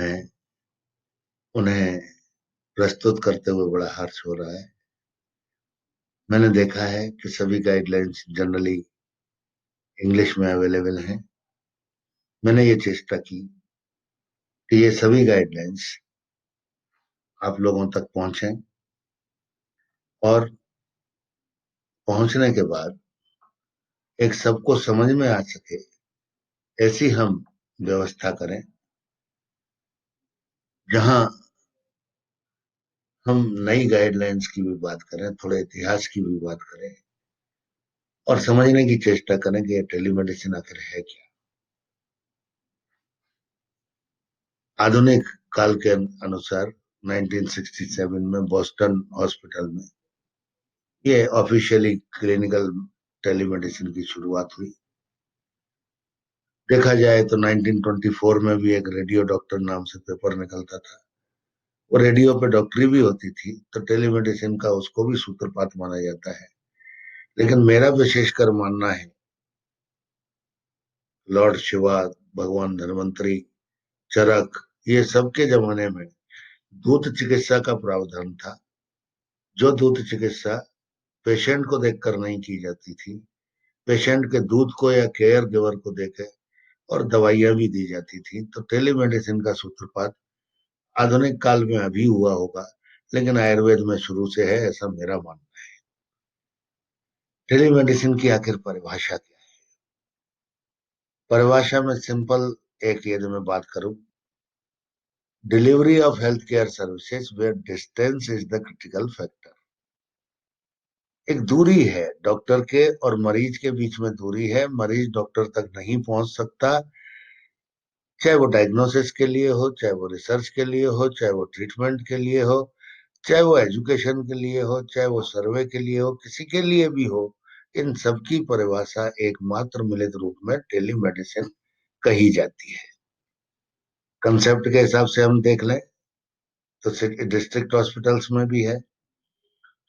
हैं उन्हें प्रस्तुत करते हुए बड़ा हर्ष हो रहा है। मैंने देखा है कि सभी गाइडलाइंस जनरली इंग्लिश में अवेलेबल हैं। मैंने ये चेष्टा की कि ये सभी गाइडलाइंस आप लोगों तक पहुंचें और पहुंचने के बाद एक सबको समझ में आ सके ऐसी हम व्यवस्था करें जहां हम नई गाइडलाइंस की भी बात करें, थोड़े इतिहास की भी बात करें और समझने की चेष्टा करें कि ये टेलीमेडिसिन आखिर है क्या। आधुनिक काल के अनुसार 1967 में बोस्टन हॉस्पिटल में ये ऑफिशियली क्लिनिकल टेलीमेडिसिन की शुरुआत हुई। देखा जाए तो 1924 में भी एक रेडियो डॉक्टर नाम से पेपर निकलता था। वो रेडियो पे डॉक्टरी भी होती थी, तो टेलीमेडिसिन का उसको भी सूत्रपात माना जाता है। लेकिन मेरा विशेषकर मानना है लॉर्ड शिवा, भगवान धन्वंतरी, चरक, ये सबके जमाने में दूत चिकित्सा का प्रावधान था। जो दूत चिकित्सा पेशेंट को देखकर नहीं की जाती थी, पेशेंट के दूध को या केयर गिवर को देखे और दवाइयां भी दी जाती थी। तो टेलीमेडिसिन का सूत्रपात आधुनिक काल में अभी हुआ होगा, लेकिन आयुर्वेद में शुरू से है, ऐसा मेरा मानना है। टेलीमेडिसिन की आखिर परिभाषा क्या है? परिभाषा में सिंपल एक यदि मैं बात करूं, delivery of health care services where distance is the critical factor. एक दूरी है, डॉक्टर के और मरीज के बीच में दूरी है। मरीज डॉक्टर तक नहीं पहुंच सकता, चाहे वो डायग्नोसिस के लिए हो, चाहे वो रिसर्च के लिए हो, चाहे वो ट्रीटमेंट के लिए हो, चाहे वो एजुकेशन के लिए हो, चाहे वो सर्वे के लिए हो, किसी के लिए भी हो। इन सब की परिभाषा एकमात्र मिलित रूप में टेलीमेडिसिन कही जाती है। कंसेप्ट के हिसाब से हम देख लें तो डिस्ट्रिक्ट हॉस्पिटल्स में भी है,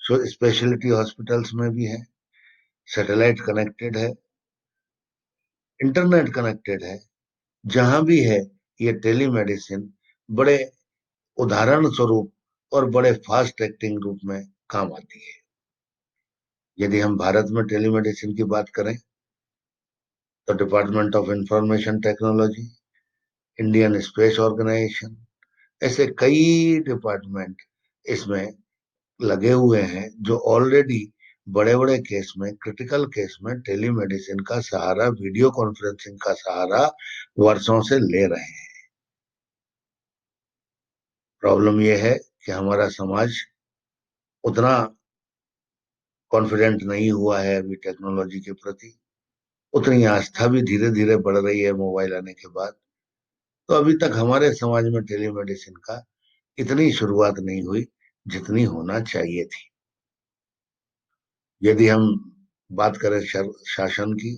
स्पेशलिटी हॉस्पिटल्स में भी है, सैटेलाइट कनेक्टेड है, इंटरनेट कनेक्टेड है। जहां भी है ये टेलीमेडिसिन बड़े उदाहरण स्वरूप और बड़े फास्ट एक्टिंग रूप में काम आती है। यदि हम भारत में टेलीमेडिसिन की बात करें तो department of information technology, Indian space organization, ऐसे कई डिपार्टमेंट इसमें लगे हुए हैं जो ऑलरेडी बड़े बड़े केस में, क्रिटिकल केस में टेलीमेडिसिन का सहारा, वीडियो कॉन्फ्रेंसिंग का सहारा वर्षों से ले रहे हैं। प्रॉब्लम यह है कि हमारा समाज उतना कॉन्फिडेंट नहीं हुआ है अभी टेक्नोलॉजी के प्रति। उतनी आस्था भी धीरे धीरे बढ़ रही है मोबाइल आने के बाद। तो अभी तक हमारे समाज में टेलीमेडिसिन का इतनी शुरुआत नहीं हुई जितनी होना चाहिए थी। यदि हम बात करें शासन की,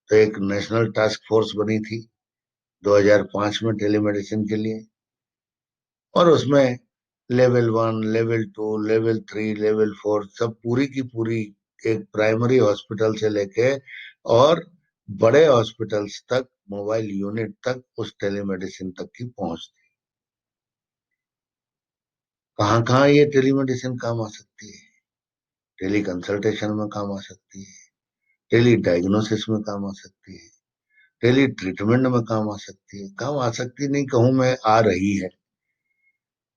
तो एक नेशनल टास्क फोर्स बनी थी 2005 में टेलीमेडिसिन के लिए, और उसमें लेवल 1, लेवल 2, लेवल 3, लेवल 4 सब पूरी की पूरी एक प्राइमरी हॉस्पिटल से लेके और बड़े हॉस्पिटल्स तक, मोबाइल यूनिट तक उस टेलीमेडिसिन तक की पहुंच थी। कहाँ कहाँ ये टेलीमेडिसिन काम आ सकती है? टेली कंसल्टेशन में काम आ सकती है, टेली डायग्नोसिस में काम आ सकती है, टेली ट्रीटमेंट में काम आ सकती है। काम आ सकती नहीं कहूं मैं, आ रही है।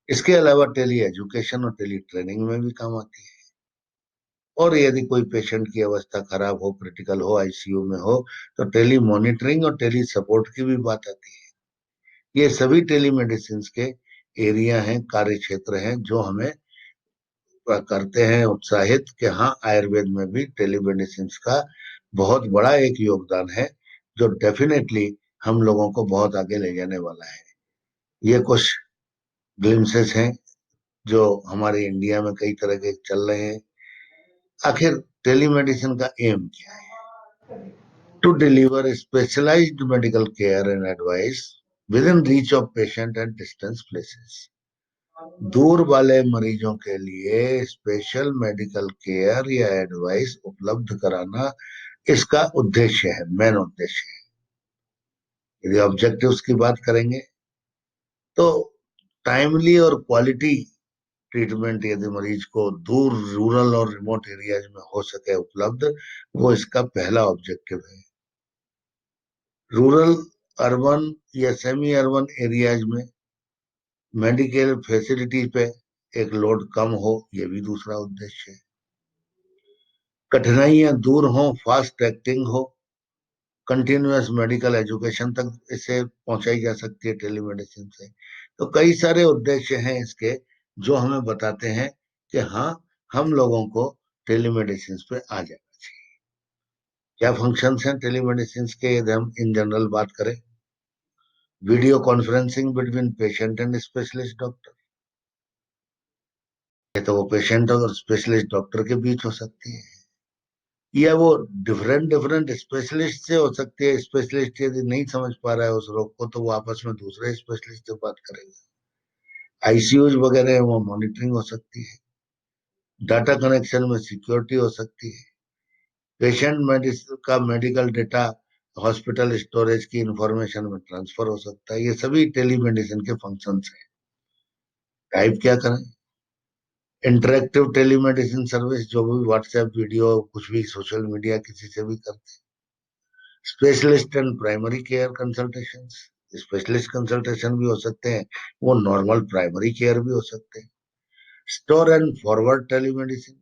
इसके अलावा टेली एजुकेशन और टेली ट्रेनिंग में भी काम आती है। और यदि कोई पेशेंट की अवस्था खराब हो, क्रिटिकल हो, आईसीयू में हो, तो टेली मॉनिटरिंग और टेली सपोर्ट की भी बात आती है। ये सभी टेलीमेडिसिन के एरिया हैं, कार्य क्षेत्र हैं, जो हमें करते हैं उत्साहित कि हाँ, आयुर्वेद में भी टेलीमेडिसिन का बहुत बड़ा एक योगदान है, जो डेफिनेटली हम लोगों को बहुत आगे ले जाने वाला है। ये कुछ ग्लिम्सेस हैं जो हमारे इंडिया में कई तरह के चल रहे हैं। आखिर टेलीमेडिसिन का एम क्या है? To deliver specialized medical care and advice within reach of patient and distance places. दूर वाले मरीजों के लिए स्पेशल मेडिकल केयर या एडवाइस उपलब्ध कराना इसका उद्देश्य है, मेन उद्देश्य है। यदि ऑब्जेक्टिव्स की बात करेंगे तो टाइमली और क्वालिटी ट्रीटमेंट यदि मरीज को दूर रूरल और रिमोट एरियाज में हो सके उपलब्ध, वो इसका पहला ऑब्जेक्टिव है। रूरल, अर्बन या सेमी अर्बन एरियाज में मेडिकल फैसिलिटी पे एक लोड कम हो, ये भी दूसरा उद्देश्य है। कठिनाइयां दूर हो, फास्ट एक्टिंग हो, कंटिन्यूअस मेडिकल एजुकेशन तक इसे पहुंचाई जा सकती है टेलीमेडिसिन से। तो कई सारे उद्देश्य हैं इसके, जो हमें बताते हैं कि हाँ, हम लोगों को टेलीमेडिसिन पे आ जाना चाहिए। क्या फंक्शंस हैं टेलीमेडिसिन के, यदि हम इन जनरल बात करें? Video conferencing between patient and specialist doctor, ये तो वो पेशेंट और स्पेशलिस्ट डॉक्टर के बीच हो सकती है, या वो डिफरेंट डिफरेंट स्पेशलिस्ट से हो सकती है। स्पेशलिस्ट यदि नहीं समझ पा रहा है उस रोग को, तो वो आपस में दूसरे स्पेशलिस्ट से बात करेंगे। आईसीयूज वगैरह वो मॉनिटरिंग हो सकती है। डाटा कनेक्शन में सिक्योरिटी हो सकती है। पेशेंट मेडिसिन का मेडिकल डेटा हॉस्पिटल स्टोरेज की इंफॉर्मेशन में ट्रांसफर हो सकता है। ये सभी टेलीमेडिसिन के फंक्शंस हैं। टाइप क्या करें? इंटरेक्टिव टेलीमेडिसिन सर्विस, जो भी व्हाट्सएप वीडियो, कुछ भी सोशल मीडिया किसी से भी करते हैं। Specialist and primary care consultation, specialist consultation भी हो सकते हैं, वो नॉर्मल प्राइमरी केयर भी हो सकते हैं। स्टोर एंड फॉरवर्ड टेलीमेडिसिन,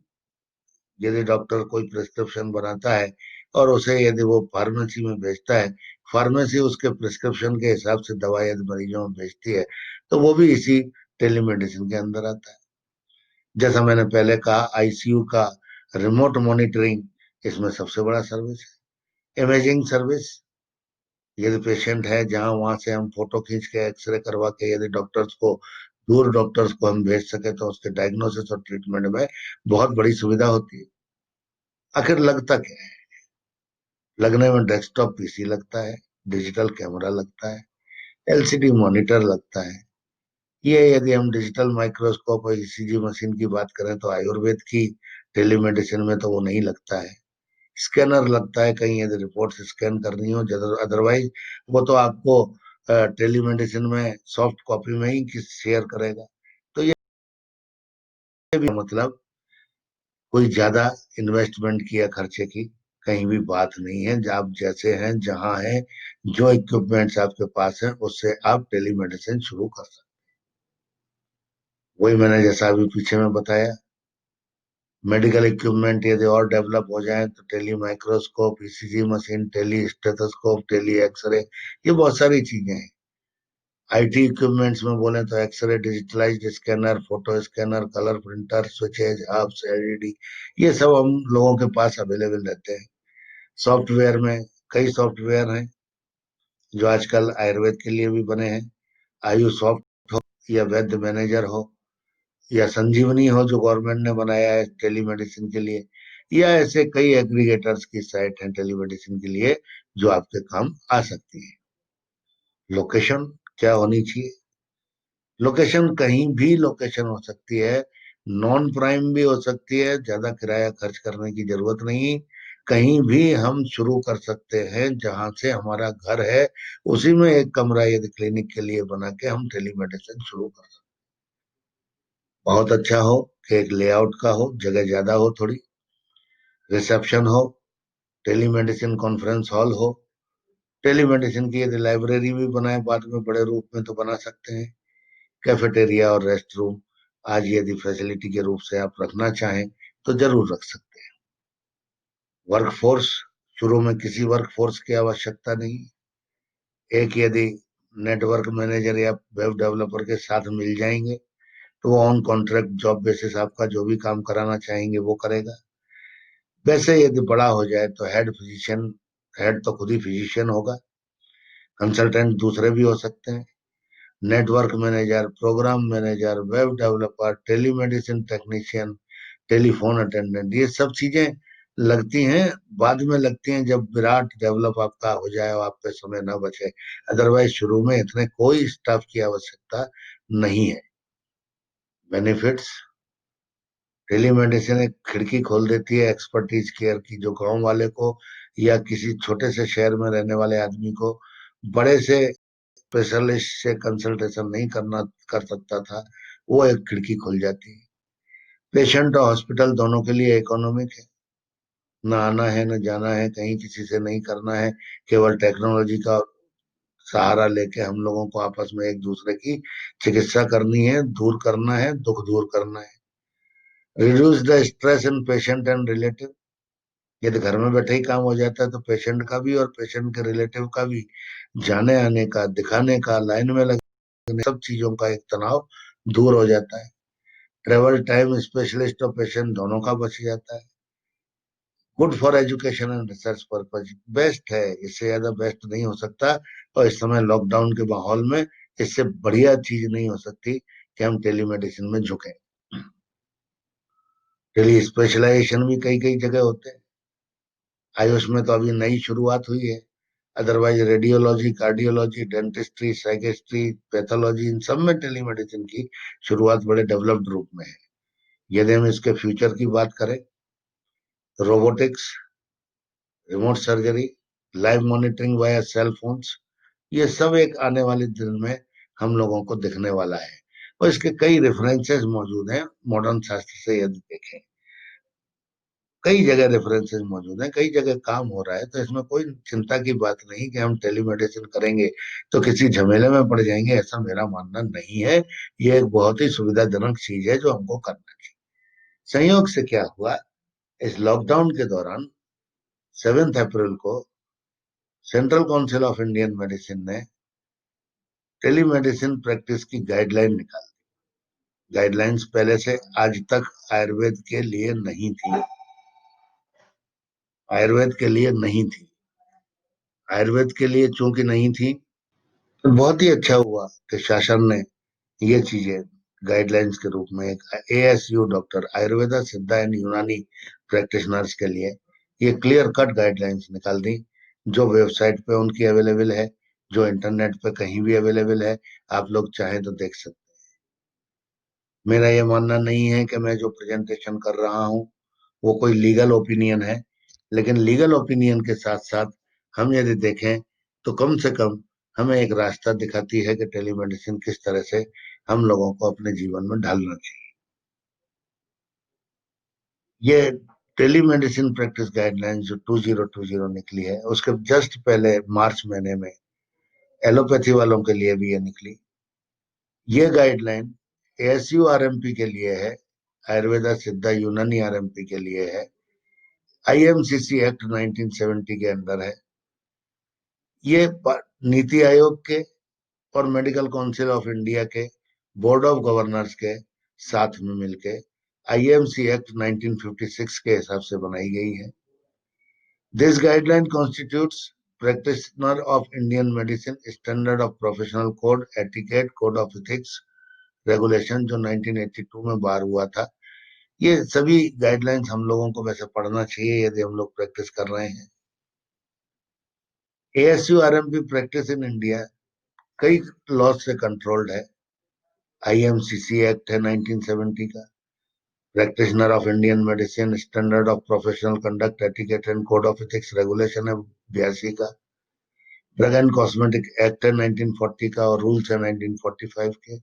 यदि डॉक्टर कोई प्रिस्क्रिप्शन बनाता है और उसे यदि वो फार्मेसी में भेजता है, फार्मेसी उसके प्रिस्क्रिप्शन के हिसाब से दवा यदि मरीजों में भेजती है, तो वो भी इसी टेलीमेडिसिन के अंदर आता है। जैसा मैंने पहले कहा, आईसीयू का रिमोट मॉनिटरिंग इसमें सबसे बड़ा सर्विस है। इमेजिंग सर्विस, यदि पेशेंट है जहां, वहां से हम फोटो खींच के एक्सरे करवा के यदि डॉक्टर्स को, दूर डॉक्टर्स को हम भेज सके, तो उसके डायग्नोसिस और ट्रीटमेंट में बहुत बड़ी सुविधा होती है। आखिर लगता क्या है? लगने में डेस्कटॉप पीसी लगता है, डिजिटल कैमरा लगता है, एलसीडी मॉनिटर लगता है। ये यदि हम डिजिटल माइक्रोस्कोप और ईसीजी मशीन की बात करें, तो आयुर्वेद की टेलीमेडिसिन में तो वो नहीं लगता है। स्कैनर लगता है कहीं यदि रिपोर्ट स्कैन करनी हो, अदरवाइज वो तो आपको टेलीमेडिसिन में सॉफ्ट कॉपी में ही किस शेयर करेगा। तो ये भी मतलब कोई ज्यादा इन्वेस्टमेंट की या खर्चे की कहीं भी बात नहीं है। आप जैसे हैं, जहां हैं, जो इक्विपमेंट्स आपके पास हैं, उससे आप टेलीमेडिसिन शुरू कर सकते हैं। वही मैंने जैसा अभी पीछे में बताया, मेडिकल इक्विपमेंट यदि और डेवलप हो जाए, तो tele microscope, ECG machine, tele stethoscope, tele x ray, ये बहुत सारी चीजें हैं। आईटी इक्विपमेंट्स में बोले तो x ray, digitalized scanner, photo scanner, colour printer, switches, hubs, LED, ये सब हम लोगों के पास अवेलेबल रहते हैं। सॉफ्टवेयर में कई सॉफ्टवेयर हैं जो आजकल आयुर्वेद के लिए भी बने हैं। आयु सॉफ्ट हो, या वैद्य मैनेजर हो, या संजीवनी हो जो गवर्नमेंट ने बनाया है टेलीमेडिसिन के लिए, या ऐसे कई एग्रीगेटर्स की साइट हैं टेलीमेडिसिन के लिए, जो आपके काम आ सकती है। लोकेशन क्या होनी चाहिए? लोकेशन कहीं भी लोकेशन हो सकती है। नॉन प्राइम भी हो सकती है, ज्यादा किराया खर्च करने की जरूरत नहीं। कहीं भी हम शुरू कर सकते हैं, जहां से हमारा घर है उसी में एक कमरा यदि क्लिनिक के लिए बना के हम टेलीमेडिसिन शुरू कर सकते हैं। बहुत अच्छा हो कि एक लेआउट का हो, जगह ज्यादा हो थोड़ी, रिसेप्शन हो, टेलीमेडिसिन कॉन्फ्रेंस हॉल हो। टेलीमेडिसिन की यदि लाइब्रेरी भी बनाए बाद में बड़े रूप में, तो बना सकते हैं। कैफेटेरिया और रेस्ट रूम आज यदि फैसिलिटी के रूप से आप रखना चाहें, तो जरूर रख सकते हैं। वर्कफोर्स, शुरू में किसी वर्कफोर्स की आवश्यकता नहीं। एक यदि नेटवर्क मैनेजर या वेब डेवलपर के साथ मिल जाएंगे, तो वो ऑन कॉन्ट्रैक्ट जॉब बेसिस आपका जो भी काम कराना चाहेंगे वो करेगा। वैसे यदि बड़ा हो जाए, तो हेड तो खुद ही फिजिशियन होगा। कंसल्टेंट दूसरे भी हो सकते हैं। Network manager, programme manager, web developer, telemedicine technician, telephone attendant, ये सब चीजें लगती हैं, बाद में लगती हैं जब विराट डेवलप आपका हो जाए और आप पे समय ना बचे। अदरवाइज शुरू में इतने कोई स्टाफ की आवश्यकता नहीं है। बेनिफिट्स, टेलीमेडिसिन एक खिड़की खोल देती है एक्सपर्टीज केयर की, जो गांव वाले को या किसी छोटे से शहर में रहने वाले आदमी को बड़े से स्पेशलिस्ट से कंसल्टेशन नहीं कर सकता था, वो एक खिड़की खुल जाती है। पेशेंट और हॉस्पिटल दोनों के लिए इकोनॉमिक है। ना आना है न जाना है, कहीं किसी से नहीं करना है। केवल टेक्नोलॉजी का सहारा लेके हम लोगों को आपस में एक दूसरे की चिकित्सा करनी है, दूर करना है, दुख दूर करना है। Reduce the stress in patient and relative. यदि घर में बैठे ही काम हो जाता है तो पेशेंट का भी और पेशेंट के रिलेटिव का भी जाने आने का, दिखाने का, लाइन में लगने, सब चीजों का एक तनाव दूर हो जाता है। ट्रेवल टाइम स्पेशलिस्ट और पेशेंट दोनों का बच जाता है। Good for education and research purpose. Best है, इससे ज्यादा बेस्ट नहीं हो सकता। और इस समय लॉकडाउन के माहौल में इससे बढ़िया चीज नहीं हो सकती कि हम टेलीमेडिसिन में झुके। टेली स्पेशलाइजेशन भी कई कई जगह होते हैं। आयुष में तो अभी नई शुरुआत हुई है। Otherwise radiology, cardiology, dentistry, psychiatry, pathology, इन सब में टेलीमेडिसिन की शुरुआत बड़े डेवलप्ड रूप में है। यदि हम इसके फ्यूचर की बात करें, robotics, remote surgery, live monitoring via cell phones, ये सब एक आने वाले दिन में हम लोगों को दिखने वाला है। और इसके कई रेफरेंसेस मौजूद हैं मॉडर्न शास्त्र से यदि देखें। कई जगह रेफरेंसेस मौजूद हैं, कई जगह काम हो रहा है। तो इसमें कोई चिंता की बात नहीं कि हम टेलीमेडिसिन करेंगे तो किसी झमेले में पड़ जाएंगे, ऐसा मेरा मानना नहीं है। ये एक बहुत ही सुविधाजनक चीज है जो हमको करना चाहिए। संयोग से क्या हुआ, इस लॉकडाउन के दौरान 7 अप्रैल को central council of Indian medicine ने टेलीमेडिसिन प्रैक्टिस की गाइडलाइन निकाली। गाइडलाइंस पहले से आज तक आयुर्वेद के लिए नहीं थी। आयुर्वेद के लिए नहीं थी। आयुर्वेद के लिए चूंकि नहीं थी, तो बहुत ही अच्छा हुआ कि शासन ने ये चीजें गाइडलाइंस के रूप में एक ASU डॉक्टर, आयुर्वेदा सिद्धा एंड यूनानी प्रैक्टिशनर्स के लिए ये क्लियर कट गाइडलाइंस निकाल दी, जो वेबसाइट पे उनकी अवेलेबल है, जो इंटरनेट पे कहीं भी अवेलेबल है। आप लोग चाहें तो देख सकते हैं। मेरा ये मानना नहीं है कि मैं जो प्रेजेंटेशन कर रहा हूँ वो कोई लीगल ओपिनियन है, लेकिन लीगल ओपिनियन के साथ साथ हम यदि देखें तो कम से कम हमें एक रास्ता दिखाती है कि टेलीमेडिसिन किस तरह से हम लोगों को अपने जीवन में ढालना चाहिए। ये टेलीमेडिसिन प्रैक्टिस गाइडलाइन जो 2020 निकली है, उसके जस्ट पहले मार्च महीने में एलोपैथी वालों के लिए भी ये निकली। ये गाइडलाइन ASU RMP के लिए है, आयुर्वेदा सिद्धा यूनानी RMP के लिए है, IMCC एक्ट 1970 के अंदर है। ये नीति आयोग के और मेडिकल काउंसिल ऑफ इंडिया के बोर्ड ऑफ गवर्नर्स के साथ में मिलके IMC एक्ट 1956 के हिसाब से बनाई गई है। This guideline constitutes practitioner of Indian medicine standard of professional code, etiquette, code of ethics, regulation, जो 1982 में बार हुआ था। ये सभी गाइडलाइंस हम लोगों को वैसे पढ़ना चाहिए यदि हम लोग प्रैक्टिस कर रहे हैं। ASU RMP practice in India कई लॉ से कंट्रोल्ड है। IMCC एक्ट है 1970 का, practitioner of Indian medicine standard of professional conduct, etiquette and code of ethics regulation है 82 का, ड्रग एंड कॉस्मेटिक एक्ट है 1940 का और रूल्स है 1945 के,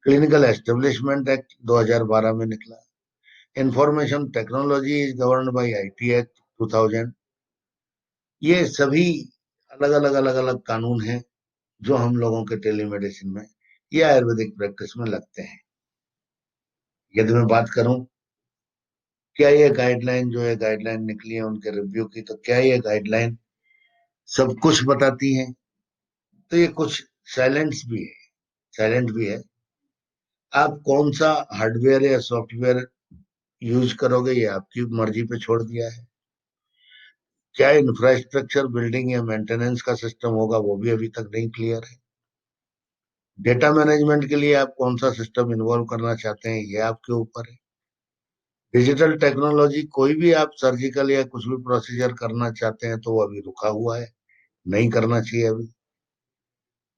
क्लिनिकल एस्टेब्लिशमेंट एक्ट 2012 में निकला, information technology is governed bye IT act 2000। ये सभी अलग अलग कानून हैं जो हम लोगों के टेलीमेडिसिन में या आयुर्वेदिक प्रैक्टिस में लगते हैं। यदि मैं बात करूं क्या ये गाइडलाइन जो है गाइडलाइन निकली है उनके रिव्यू की, तो क्या ये गाइडलाइन सब कुछ बताती है? तो ये कुछ साइलेंट्स भी है, साइलेंट भी है। आप कौन सा हार्डवेयर या सॉफ्टवेयर यूज करोगे ये आपकी मर्जी पे छोड़ दिया है। क्या इंफ्रास्ट्रक्चर, बिल्डिंग या मेंटेनेंस का सिस्टम होगा वो भी अभी तक नहीं क्लियर है। डेटा मैनेजमेंट के लिए आप कौन सा सिस्टम इन्वॉल्व करना चाहते हैं ये आपके ऊपर है। डिजिटल टेक्नोलॉजी, कोई भी आप सर्जिकल या कुछ भी प्रोसीजर करना चाहते हैं तो वो अभी रुका हुआ है, नहीं करना चाहिए अभी।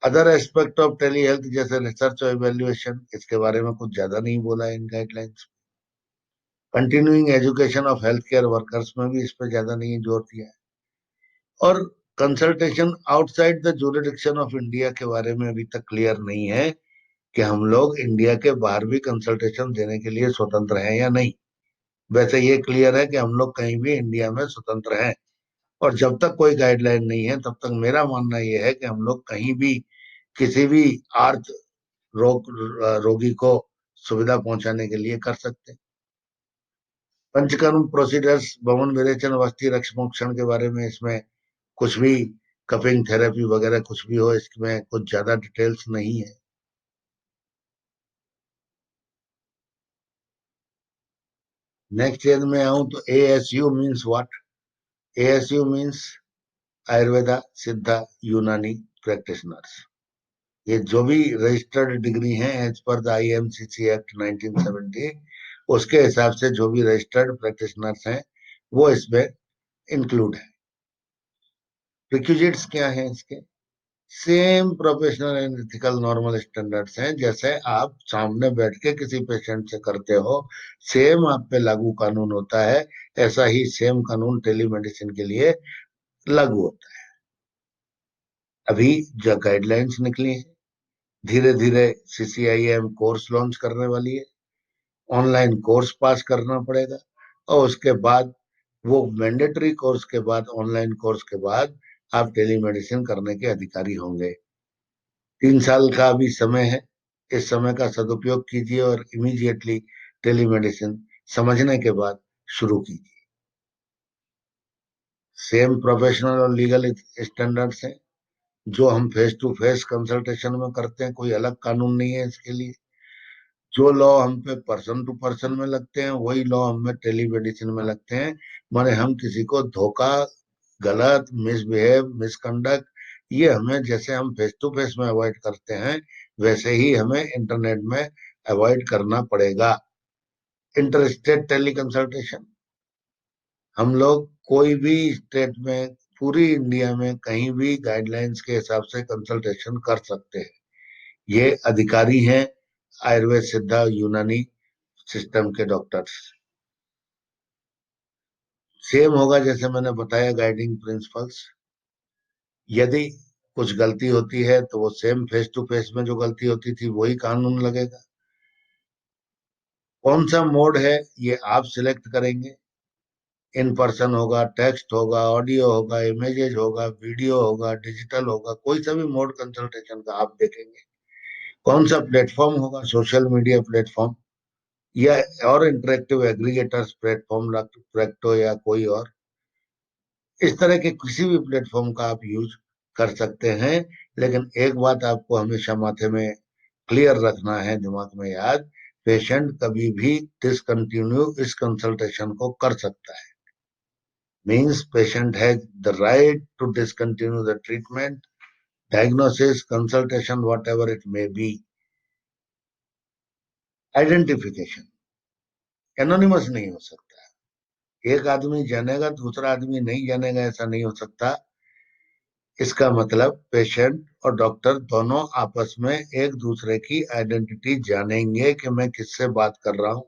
Other aspect of tele health जैसे रिसर्च और इवेल्युएशन, इसके बारे में कुछ ज्यादा नहीं बोला है इन guidelines. Continuing education of health care workers में भी इस पर ज्यादा नहीं जोर दिया है। और consultation outside the jurisdiction of India के बारे में अभी तक क्लियर नहीं है कि हम लोग इंडिया के बाहर भी कंसल्टेशन देने के लिए स्वतंत्र हैं या नहीं। वैसे ये क्लियर है कि हम लोग कहीं भी इंडिया में स्वतंत्र हैं। और जब तक कोई गाइडलाइन नहीं है तब तक मेरा मानना यह है कि हम लोग कहीं भी किसी भी आर्थ रोगी को सुविधा पहुंचाने के लिए कर सकते हैं। पंचकर्म प्रोसीडर्स, भवन विरेचन, वस्ती रक्षमोक्षण के बारे में इसमें कुछ भी, कपिंग थेरेपी वगैरह कुछ भी हो, इसमें कुछ ज्यादा डिटेल्स नहीं है। नेक्स्ट ईयर में आऊं तो ASU means what? ASU means ayurveda Siddha Unani practitioners. ये जो भी रजिस्टर्ड डिग्री है as per the IMCC act 1970, उसके हिसाब से जो भी रजिस्टर्ड प्रैक्टिशनर्स हैं वो इसमें इंक्लूड है। रिक्विजिट्स क्या है इसके? Same professional and ethical normal standards हैं जैसे आप सामने बैठ के किसी पेशेंट से करते हो, सेम आप पे लागू कानून होता है। ऐसा ही सेम कानून टेलीमेडिसिन के लिए लागू होता है। अभी जो गाइडलाइंस निकली है, धीरे धीरे CCIM कोर्स लॉन्च करने वाली है। ऑनलाइन कोर्स पास करना पड़ेगा और उसके बाद वो मैंडेटरी कोर्स के बाद, ऑनलाइन कोर्स के बाद आप टेलीमेडिसिन करने के अधिकारी होंगे। 3 साल का अभी समय है। इस समय का सदुपयोग कीजिए और इमीडिएटली टेलीमेडिसिन समझने के बाद शुरू कीजिए। सेम प्रोफेशनल और लीगल स्टैंडर्ड्स हैं जो हम फेस टू फेस कंसल्टेशन में करते हैं। कोई अलग कानून नहीं है इसके लिए। जो लॉ हम पे पर्सन टू पर्सन में लगते हैं वही लॉ हमें टेलीमेडिसिन में लगते हैं। माने हम किसी को धोखा, गलत, मिसबिहेव, मिसकंडक्ट, ये हमें जैसे हम फेस टू फेस में अवॉइड करते हैं वैसे ही हमें इंटरनेट में अवॉइड करना पड़ेगा। इंटर स्टेट टेली कंसल्टेशन, हम लोग कोई भी स्टेट में, पूरी इंडिया में कहीं भी गाइडलाइंस के हिसाब से कंसल्टेशन कर सकते हैं। ये अधिकारी हैं आयुर्वेद सिद्धा यूनानी सिस्टम के डॉक्टर्स। सेम होगा जैसे मैंने बताया गाइडिंग प्रिंसिपल्स। यदि कुछ गलती होती है तो वो सेम फेस टू फेस में जो गलती होती थी वही कानून लगेगा। कौन सा मोड है ये आप सिलेक्ट करेंगे। इन पर्सन होगा, टेक्स्ट होगा, ऑडियो होगा, इमेजेस होगा, वीडियो होगा, डिजिटल होगा, कोई सा भी मोड कंसल्टेशन का आप देखेंगे। कौन सा प्लेटफॉर्म होगा, सोशल मीडिया प्लेटफॉर्म या और इंटरेक्टिव एग्रीगेटर्स प्लेटफॉर्म, प्रैक्टो या कोई और, इस तरह के किसी भी प्लेटफॉर्म का आप यूज कर सकते हैं। लेकिन एक बात आपको हमेशा माथे में क्लियर रखना है, दिमाग में याद, पेशेंट कभी भी डिसकंटिन्यू इस कंसल्टेशन को कर सकता है। Means patient has the right to discontinue the treatment, diagnosis, consultation, whatever it may be. Identification anonymous नहीं हो सकता। एक आदमी जानेगा दूसरा आदमी नहीं जानेगा ऐसा नहीं हो सकता। इसका मतलब पेशेंट और डॉक्टर दोनों आपस में एक दूसरे की आइडेंटिटी जानेंगे कि मैं किससे बात कर रहा हूँ,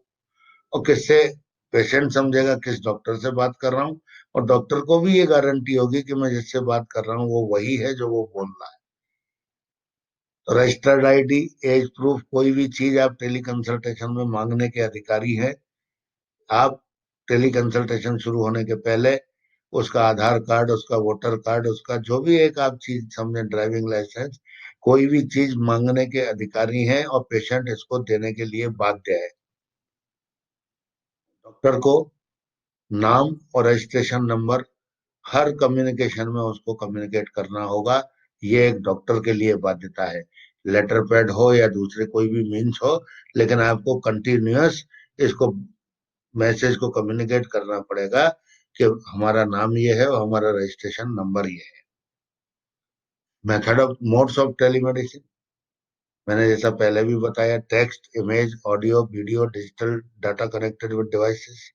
और किससे, पेशेंट समझेगा किस डॉक्टर से बात कर रहा हूँ, और डॉक्टर को भी ये गारंटी होगी कि मैं जिससे बात कर रहा हूँ वो वही है जो वो बोल रहा है। तो रजिस्टर्ड ID, एज प्रूफ, कोई भी चीज आप टेली कंसल्टेशन में मांगने के अधिकारी हैं। आप टेली कंसल्टेशन शुरू होने के पहले उसका आधार कार्ड, उसका वोटर कार्ड, उसका जो भी एक आप चीज समझे, ड्राइविंग लाइसेंस, कोई भी चीज मांगने के अधिकारी हैं और पेशेंट इसको देने के लिए बाध्य है। डॉक्टर को नाम और रजिस्ट्रेशन नंबर हर कम्युनिकेशन में उसको कम्युनिकेट करना होगा। ये एक डॉक्टर के लिए बाध्यता है। लेटर पैड हो या दूसरे कोई भी मीन्स हो, लेकिन आपको कंटिन्यूअस इसको, मैसेज को कम्युनिकेट करना पड़ेगा कि हमारा नाम ये है और हमारा रजिस्ट्रेशन नंबर ये है। Method of modes of telemedicine, मैंने जैसा पहले भी बताया, text, image, audio, video, digital data connected with devices.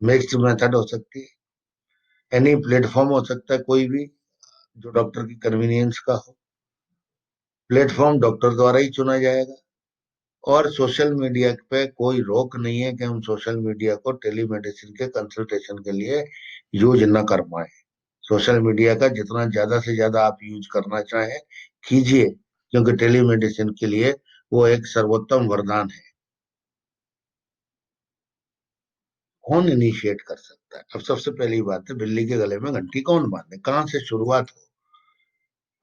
Mixed method हो सकती है। एनी प्लेटफॉर्म हो सकता है कोई भी जो डॉक्टर की कन्वीनियंस का हो। प्लेटफॉर्म डॉक्टर द्वारा ही चुना जाएगा। और सोशल मीडिया पे कोई रोक नहीं है कि हम सोशल मीडिया को टेलीमेडिसिन के कंसल्टेशन के लिए यूज न कर पाए। सोशल मीडिया का जितना ज्यादा से ज्यादा आप यूज करना चाहें कीजिए, क्योंकि टेलीमेडिसिन के लिए वो एक सर्वोत्तम वरदान है। कौन इनिशिएट कर सकता है? अब सबसे पहली बात है, बिल्ली के गले में घंटी कौन बांधे, कहाँ से शुरुआत हो?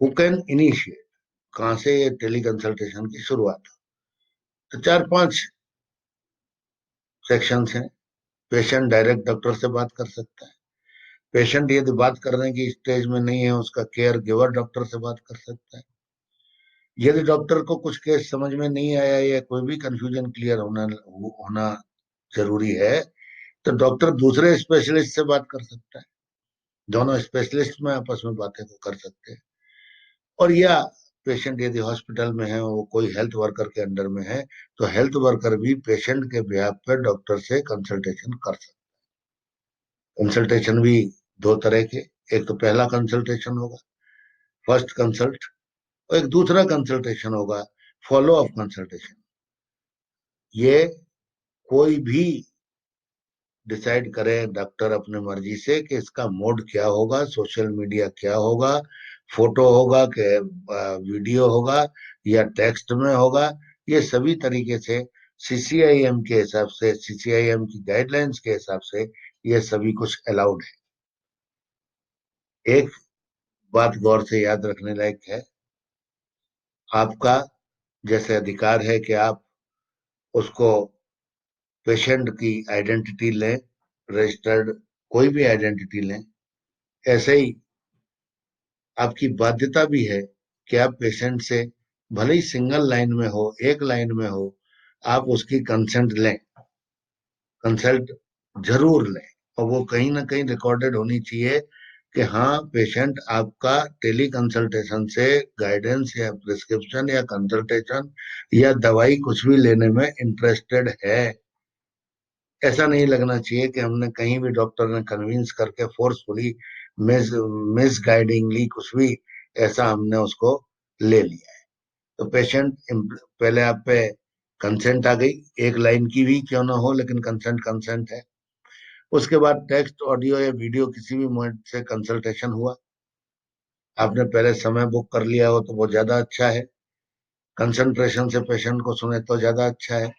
Who can initiate? कहाँ से ये टेली कंसल्टेशन की शुरुआत हो? तो चार पांच सेक्शंस हैं। पेशेंट डायरेक्ट डॉक्टर से बात कर सकता है। पेशेंट यदि बात करने की स्टेज में नहीं है, उसका केयर गिवर डॉक्टर से बात कर सकता है। यदि डॉक्टर को कुछ केस समझ में नहीं आया या कोई भी कंफ्यूजन क्लियर होना होना जरूरी है, तो डॉक्टर दूसरे स्पेशलिस्ट से बात कर सकता है। दोनों स्पेशलिस्ट में आपस में बातें को कर सकते हैं। और या पेशेंट यदि हॉस्पिटल में है, वो कोई हेल्थ वर्कर के अंडर में है, तो हेल्थ वर्कर भी पेशेंट के बिहाफ पे डॉक्टर से कंसल्टेशन कर सकते हैं। कंसल्टेशन भी दो तरह के, एक तो पहला कंसल्टेशन होगा, फर्स्ट कंसल्ट, और एक दूसरा कंसल्टेशन होगा, फॉलो अप कंसल्टेशन। ये कोई भी डिसाइड करे डॉक्टर अपने मर्जी से कि इसका मोड क्या होगा, सोशल मीडिया क्या होगा, फोटो होगा कि वीडियो होगा या टेक्स्ट में होगा। ये सभी तरीके से सीसीआईएम के हिसाब से, सीसीआईएम की गाइडलाइंस के हिसाब से ये सभी कुछ अलाउड है। एक बात गौर से याद रखने लायक है, आपका जैसे अधिकार है कि आप उसको पेशेंट की आइडेंटिटी लें, रजिस्टर्ड कोई भी आइडेंटिटी लें, ऐसे ही आपकी बाध्यता भी है कि आप पेशेंट से भले ही सिंगल लाइन में हो, एक लाइन में हो, आप उसकी कंसेंट लें, कंसल्ट जरूर लें। और वो कहीं ना कहीं रिकॉर्डेड होनी चाहिए कि हाँ, पेशेंट आपका टेली कंसल्टेशन से गाइडेंस या प्रिस्क्रिप्शन या कंसल्टेशन या दवाई कुछ भी लेने में इंटरेस्टेड है। ऐसा नहीं लगना चाहिए कि हमने कहीं भी डॉक्टर ने कन्विंस करके फोर्सफुली मिस मिस गाइडिंगली कुछ भी ऐसा हमने उसको ले लिया है। तो पेशेंट पहले आप पे कंसेंट आ गई, एक लाइन की भी क्यों ना हो, लेकिन कंसेंट कंसेंट है। उसके बाद टेक्स्ट, ऑडियो या वीडियो किसी भी मोड से कंसल्टेशन हुआ। आपने पहले समय बुक कर लिया हो तो वो ज्यादा अच्छा है। कंसंट्रेशन से पेशेंट को सुने तो ज्यादा अच्छा है।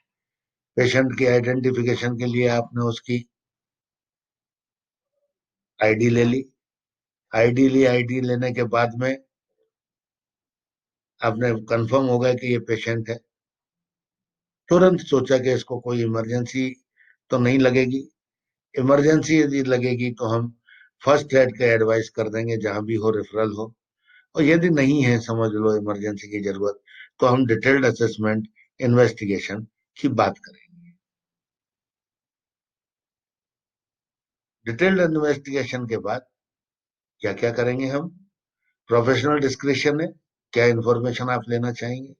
पेशेंट की आइडेंटिफिकेशन के लिए आपने उसकी आईडी ले ली। आईडी ली, आईडी लेने के बाद में आपने कंफर्म हो गया कि ये पेशेंट है। तुरंत सोचा कि इसको कोई इमरजेंसी तो नहीं लगेगी। इमरजेंसी यदि लगेगी तो हम फर्स्ट एड का एडवाइस कर देंगे, जहां भी हो रेफरल हो। और यदि नहीं है, समझ लो इमरजेंसी की जरूरत, तो हम डिटेल्ड असेसमेंट, इन्वेस्टिगेशन की बात करेंगे। डिटेल्ड इन्वेस्टिगेशन के बाद क्या क्या करेंगे हम? प्रोफेशनल डिस्क्रिप्शन है, क्या इंफॉर्मेशन आप लेना चाहेंगे?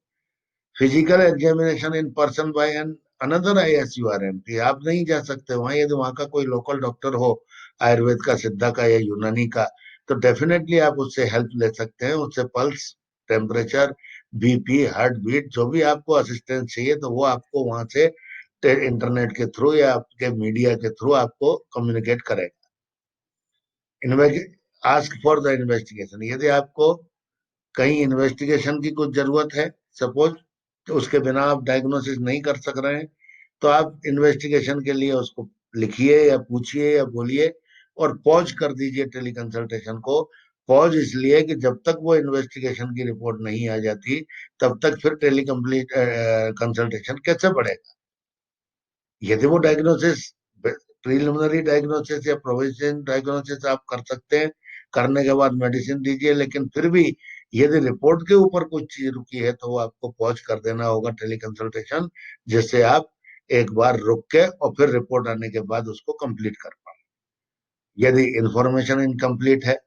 Physical examination in person by an another ISURMP। आप नहीं जा सकते वहां, यदि वहां का कोई लोकल डॉक्टर हो, आयुर्वेद का, सिद्धा का या यूनानी का, तो डेफिनेटली आप उससे हेल्प ले सकते हैं। उससे pulse, temperature, BP, heart beat, जो भी आपको असिस्टेंस चाहिए, तो वो आपको वहां से इंटरनेट के थ्रू या आपके मीडिया के थ्रू आपको कम्युनिकेट करेगा। आस्क फॉर द इन्वेस्टिगेशन, यदि आपको कहीं इन्वेस्टिगेशन की कुछ जरूरत है, सपोज, तो उसके बिना आप डायग्नोसिस नहीं कर सक रहे हैं, तो आप इन्वेस्टिगेशन के लिए उसको लिखिए या पूछिए या बोलिए, और पॉज कर दीजिए टेली कंसल्टेशन को। पॉज इसलिए कि जब तक वो इन्वेस्टिगेशन की रिपोर्ट नहीं आ जाती, तब तक फिर टेली कंप्लीट कंसल्टेशन कैसे बढ़ेगा? यदि वो डायग्नोसिस, प्रिलिमिनरी डायग्नोसिस या प्रोविजन डायग्नोसिस आप कर सकते हैं, करने के बाद मेडिसिन दीजिए, लेकिन फिर भी यदि रिपोर्ट के ऊपर कुछ चीज रुकी है, तो वो आपको पॉज कर देना होगा टेली कंसल्टेशन, जिससे आप एक बार रुक के और फिर रिपोर्ट आने के बाद उसको कंप्लीट कर पाए। यदि इंफॉर्मेशन इनकम्प्लीट है,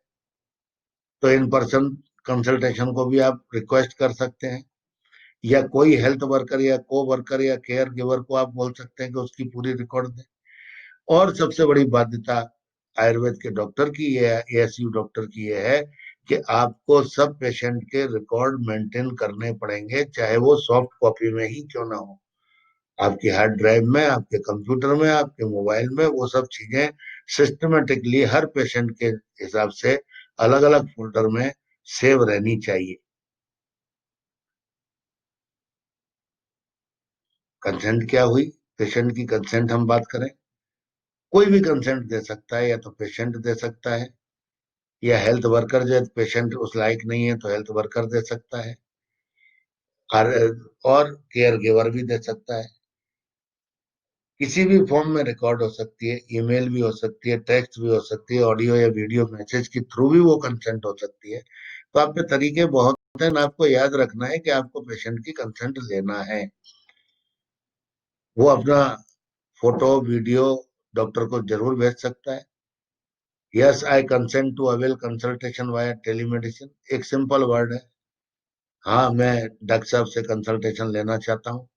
तो इन पर्सन कंसल्टेशन को भी आप रिक्वेस्ट कर सकते हैं, या कोई हेल्थ वर्कर या को वर्कर या केयर गिवर को आप बोल सकते हैं कि उसकी पूरी रिकॉर्ड दें। और सबसे बड़ी बाध्यता आयुर्वेद के डॉक्टर की, ये ASU डॉक्टर की ये है कि आपको सब पेशेंट के रिकॉर्ड मेंटेन करने पड़ेंगे, चाहे वो सॉफ्ट कॉपी में ही क्यों ना हो। आपकी हार्ड ड्राइव में, आपके कंप्यूटर में, आपके मोबाइल में, वो सब चीजें सिस्टमेटिकली हर पेशेंट के हिसाब से अलग अलग फोल्डर में सेव रहनी चाहिए। कंसेंट क्या हुई? पेशेंट की कंसेंट हम बात करें, कोई भी कंसेंट दे सकता है, या तो पेशेंट दे सकता है, या हेल्थ वर्कर, जो पेशेंट उस लायक नहीं है तो हेल्थ वर्कर दे सकता है, और केयर गिवर भी दे सकता है। किसी भी फॉर्म में रिकॉर्ड हो सकती है, ईमेल भी हो सकती है, टेक्स्ट भी हो सकती है, ऑडियो या वीडियो मैसेज के थ्रू भी वो कंसेंट हो सकती है। तो आप पे तरीके बहुत हैं, आपको याद रखना है कि आपको पेशेंट की कंसेंट लेना है। वो अपना फोटो वीडियो डॉक्टर को जरूर भेज सकता है। Yes I consent to avail consultation via telemedicine, एक सिंपल वर्ड है। हाँ, मैं डॉक्टर साहब से कंसल्टेशन लेना चाहता हूँ।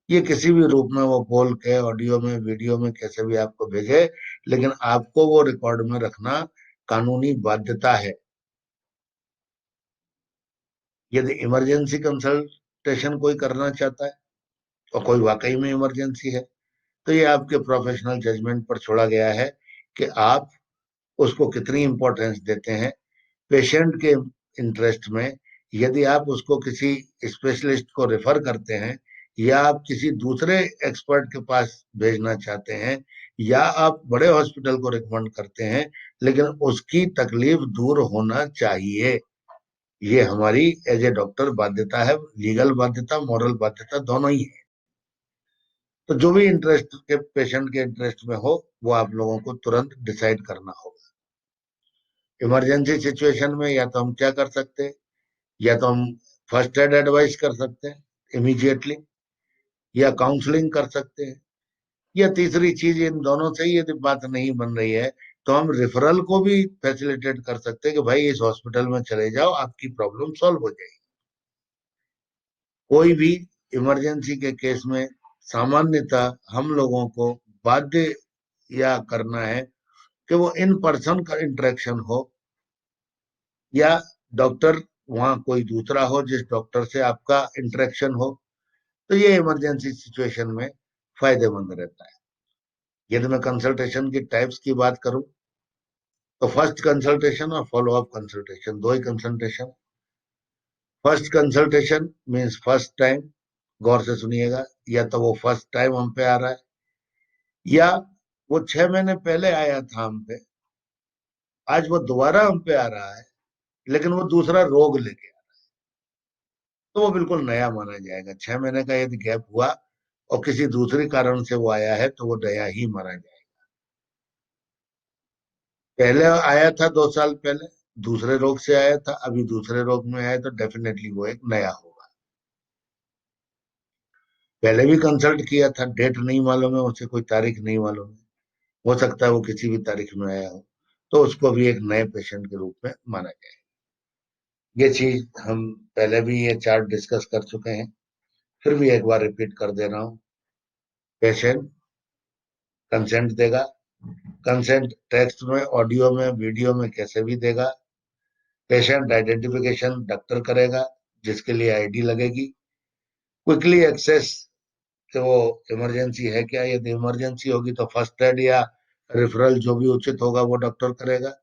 ये किसी भी रूप में वो बोल के, ऑडियो में, वीडियो में, कैसे भी आपको भेजे, लेकिन आपको वो रिकॉर्ड में रखना कानूनी बाध्यता है। यदि इमरजेंसी कंसल्टेशन कोई करना चाहता है और कोई वाकई में इमरजेंसी है, तो ये आपके प्रोफेशनल जजमेंट पर छोड़ा गया है कि आप उसको कितनी इंपॉर्टेंस देते हैं। पेशेंट के इंटरेस्ट में यदि आप उसको किसी स्पेशलिस्ट को रेफर करते हैं, या आप किसी दूसरे एक्सपर्ट के पास भेजना चाहते हैं, या आप बड़े हॉस्पिटल को रिकमेंड करते हैं, लेकिन उसकी तकलीफ दूर होना चाहिए। ये हमारी एज ए डॉक्टर बाध्यता है, लीगल बाध्यता, मॉरल बाध्यता, दोनों ही है। तो जो भी इंटरेस्ट के पेशेंट के इंटरेस्ट में हो, वो आप लोगों को तुरंत डिसाइड करना होगा। इमरजेंसी सिचुएशन में या तो हम क्या कर सकते हैं, या तो हम फर्स्ट एड एडवाइस कर सकते हैं इमीडिएटली, या काउंसलिंग कर सकते हैं, या तीसरी चीज, इन दोनों से ही यदि बात नहीं बन रही है तो हम रेफरल को भी फैसिलिटेट कर सकते हैं कि भाई इस हॉस्पिटल में चले जाओ, आपकी प्रॉब्लम सॉल्व हो जाएगी। कोई भी इमरजेंसी के केस में सामान्यतः हम लोगों को बाध्य या करना है कि वो इन पर्सन का इंटरेक्शन हो, या डॉक्टर वहां कोई दूसरा हो जिस डॉक्टर से आपका इंटरेक्शन हो। तो ये इमरजेंसी सिचुएशन में फायदेमंद रहता है। यदि मैं कंसल्टेशन की टाइप्स की बात करूं, तो फर्स्ट कंसल्टेशन और फॉलो अप कंसल्टेशन, दो ही consultation. First consultation means first time, गौर से सुनिएगा, या तो वो फर्स्ट टाइम हम पे आ रहा है, या वो 6 महीने पहले आया था हम पे, आज वो दोबारा हम पे आ रहा है, लेकिन वो दूसरा रोग लेके आ रहा है, तो वो बिल्कुल नया माना जाएगा। 6 महीने का यदि गैप हुआ और किसी दूसरे कारण से वो आया है, तो वो नया ही माना जाएगा। पहले आया था 2 साल पहले, दूसरे रोग से आया था, अभी दूसरे रोग में आया, तो डेफिनेटली वो एक नया होगा। पहले भी कंसल्ट किया था, डेट नहीं मालूम है उसे, कोई तारीख नहीं मालूम है, हो सकता है वो किसी भी तारीख में आया हो, तो उसको भी एक नए पेशेंट के रूप में माना जाए। ये चीज हम पहले भी ये चार्ट डिस्कस कर चुके हैं, फिर भी एक बार रिपीट कर दे रहा हूँ। पेशेंट कंसेंट देगा, कंसेंट टेक्स्ट में, ऑडियो में, वीडियो में, कैसे भी देगा। पेशेंट आइडेंटिफिकेशन डॉक्टर करेगा, जिसके लिए आईडी लगेगी। क्विकली एक्सेस, कि वो इमरजेंसी है क्या, यदि इमरजेंसी होगी तो फर्स्ट एड या रेफरल जो भी उचित होगा वो डॉक्टर करेगा।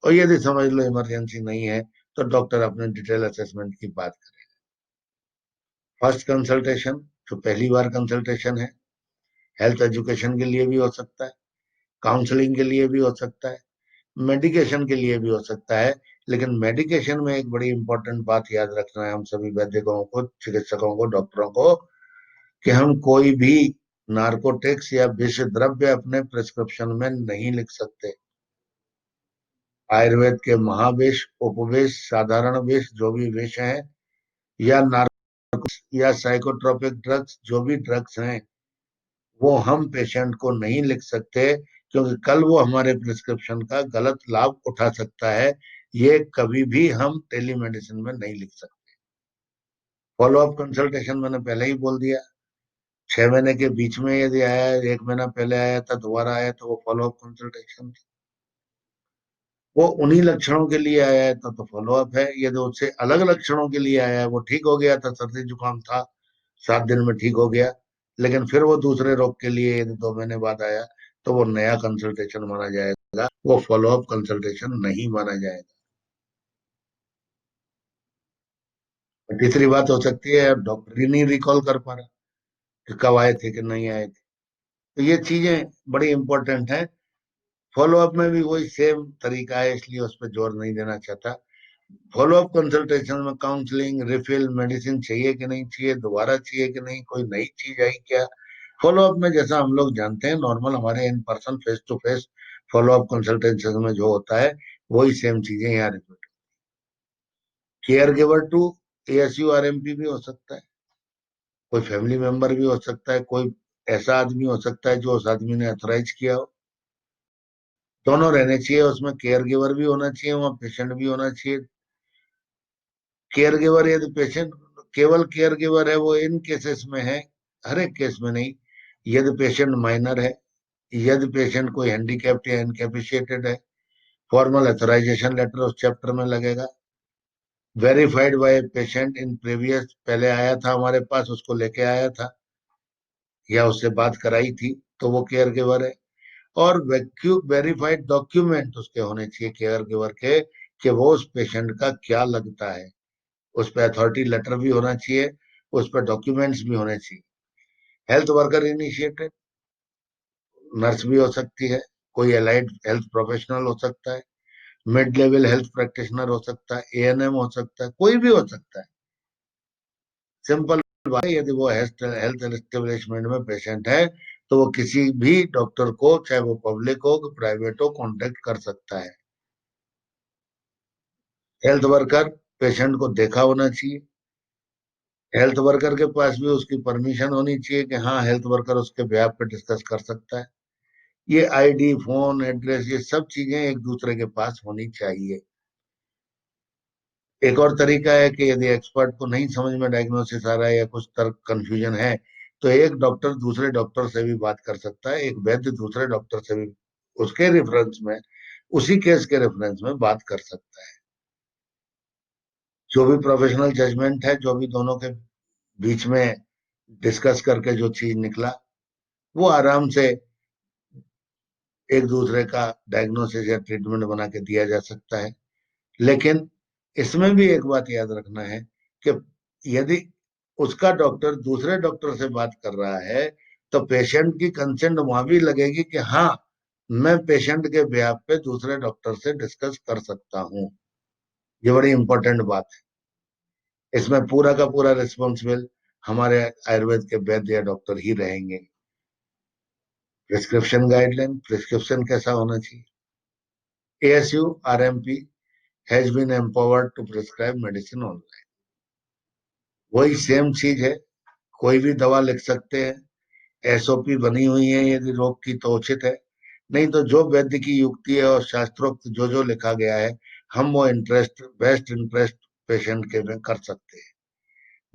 और यदि समझ लो इमरजेंसी नहीं है, तो डॉक्टर अपने डिटेल असेसमेंट की बात करेगा। फर्स्ट कंसल्टेशन जो पहली बार कंसल्टेशन है, हेल्थ एजुकेशन के लिए भी हो सकता है, काउंसलिंग के लिए भी हो सकता है, मेडिकेशन के लिए भी हो सकता है। लेकिन मेडिकेशन में एक बड़ी इंपॉर्टेंट बात याद रखना है हम सभी वैद्यों को, चिकित्सकों को, डॉक्टरों को, कि हम कोई भी नार्कोटिक्स या विष द्रव्य अपने प्रिस्क्रिप्शन में नहीं लिख सकते। आयुर्वेद के महाविष, उपविष, साधारण विष, जो भी विष हैं, या या साइकोट्रोपिक ड्रग्स, जो भी ड्रग्स हैं, वो हम पेशेंट को नहीं लिख सकते, क्योंकि कल वो हमारे प्रिस्क्रिप्शन का गलत लाभ उठा सकता है। ये कभी भी हम टेलीमेडिसिन में नहीं लिख सकते। फॉलो अप कंसल्टेशन मैंने पहले ही बोल दिया, 6 महीने के बीच में यदि आया, 1 महीना पहले आया था, दोबारा आया, तो वो फॉलो अप कंसल्टेशन। वो उन्हीं लक्षणों के लिए आया है तो फॉलो अप है। यदि उससे अलग लक्षणों के लिए आया है, वो ठीक हो गया था, सर्दी जुकाम था, 7 दिन में ठीक हो गया, लेकिन फिर वो दूसरे रोग के लिए यदि 2 महीने बाद आया, तो वो नया कंसल्टेशन माना जाएगा, वो फॉलो अप कंसल्टेशन नहीं माना जाएगा। तीसरी बात हो सकती है डॉक्टर ही नहीं रिकॉल कर पा रहा कि कब आए थे कि नहीं आए थे। तो ये चीजें बड़ी इंपॉर्टेंट हैं। फॉलो अप में भी वही सेम तरीका है, इसलिए उस पर जोर नहीं देना चाहता। फॉलो अप कंसल्टेशन में काउंसलिंग, रिफिल, मेडिसिन चाहिए कि नहीं चाहिए, दोबारा चाहिए कि नहीं, कोई नई चीज आई क्या। फॉलो अप में जैसा हम लोग जानते हैं नॉर्मल हमारे in person face to face follow up consultation में जो होता है, वही सेम चीजें यहाँ repeat. Care giver to ASU RMP भी हो सकता है, कोई फैमिली मेंबर भी हो सकता है, कोई ऐसा आदमी हो सकता है जो उस आदमी ने अथोराइज किया हो। दोनों रहने चाहिए उसमें, केयर गिवर भी होना चाहिए वहाँ, पेशेंट भी होना चाहिए। केयर गिवर यदि पेशेंट केवल केयर गिवर है वो इन केसेस में है, हर एक केस में नहीं। यदि पेशेंट माइनर है, यदि पेशेंट कोई हैंडीकैप्ड या इनकेपिशिएटेड है, फॉर्मल अथोराइजेशन लेटर उस चैप्टर में लगेगा। Verified bye patient in previous, पहले आया था हमारे पास उसको लेके आया था या उससे बात कराई थी, तो वो केयर गिवर है। और वेरीफाइड डॉक्यूमेंट उसके होने चाहिए केयर गिवर के, कि वो उस पेशेंट का क्या लगता है। उस पर अथॉरिटी लेटर भी होना चाहिए, उस पर डॉक्यूमेंट्स भी होने चाहिए। हेल्थ वर्कर इनिशिएटेड, नर्स भी हो सकती है, कोई अलाइड हेल्थ प्रोफेशनल हो सकता है, मिड लेवल हेल्थ प्रैक्टिशनर हो सकता है, एएनएम हो सकता है, कोई भी हो सकता है। सिंपल बात है, यदि वो हेल्थ हेल्थ एस्टेब्लिशमेंट में पेशेंट है तो वो किसी भी डॉक्टर को, चाहे वो पब्लिक हो प्राइवेट हो, कांटेक्ट कर सकता है। हेल्थ वर्कर पेशेंट को देखा होना चाहिए, हेल्थ वर्कर के पास भी उसकी परमिशन होनी चाहिए कि हाँ हेल्थ वर्कर उसके बेhalf पे डिस्कस कर सकता है। ये आईडी, फोन एड्रेस, ये सब चीजें एक दूसरे के पास होनी चाहिए। एक और तरीका है कि यदि एक्सपर्ट को नहीं समझ में डायग्नोसिस आ रहा है या कुछ तर्क कंफ्यूजन है, तो एक डॉक्टर दूसरे डॉक्टर से भी बात कर सकता है, एक वैद्य दूसरे डॉक्टर से भी उसके रेफरेंस में, उसी केस के रेफरेंस में बात कर सकता है। जो भी प्रोफेशनल जजमेंट है, जो भी दोनों के बीच में डिस्कस करके जो चीज निकला, वो आराम से एक दूसरे का डायग्नोसिस या ट्रीटमेंट बना के दिया जा सकता है। लेकिन इसमें भी एक बात याद रखना है कि यदि उसका डॉक्टर दूसरे डॉक्टर से बात कर रहा है, तो पेशेंट की कंसेंट वहां भी लगेगी कि हाँ मैं पेशेंट के बेहाफ पे दूसरे डॉक्टर से डिस्कस कर सकता हूँ। ये बड़ी इंपॉर्टेंट बात है। इसमें पूरा का पूरा रिस्पॉन्सिबल हमारे आयुर्वेद के वैद्य या डॉक्टर ही रहेंगे। प्रिस्क्रिप्शन गाइडलाइन, प्रिस्क्रिप्शन कैसा होना चाहिए। ASU RMP has been empowered to prescribe medicine online, वही सेम चीज है। कोई भी दवा लिख सकते हैं, एसओपी बनी हुई है यदि रोग की तो उचित है, नहीं तो जो वैद्य की युक्ति है और शास्त्रोक्त जो जो लिखा गया है, हम वो इंटरेस्ट बेस्ट इंटरेस्ट पेशेंट के में कर सकते हैं।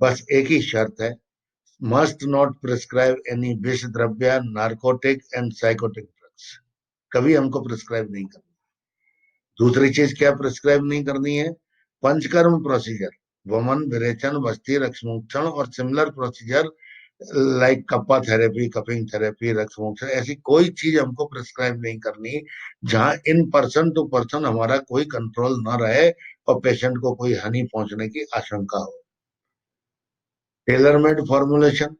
बस एक ही शर्त है, मस्ट नॉट प्रिस्क्राइब एनी विष द्रव्य, नार्कोटिक एंड साइकोटिक ड्रग्स, कभी हमको प्रिस्क्राइब नहीं करना। दूसरी चीज क्या प्रिस्क्राइब नहीं करनी है, पंचकर्म प्रोसीजर, वमन, विरेचन, बस्ती, रक्तमोक्षण और सिमिलर प्रोसीजर लाइक कप्पा थेरेपी, कपिंग थेरेपी, रक्तमोक्षण, ऐसी कोई चीज हमको प्रिस्क्राइब नहीं करनी जहां इन पर्सन टू पर्सन हमारा कोई कंट्रोल ना रहे और पेशेंट को कोई हानि पहुंचने की आशंका हो। टेलर मेड फॉर्मुलेशन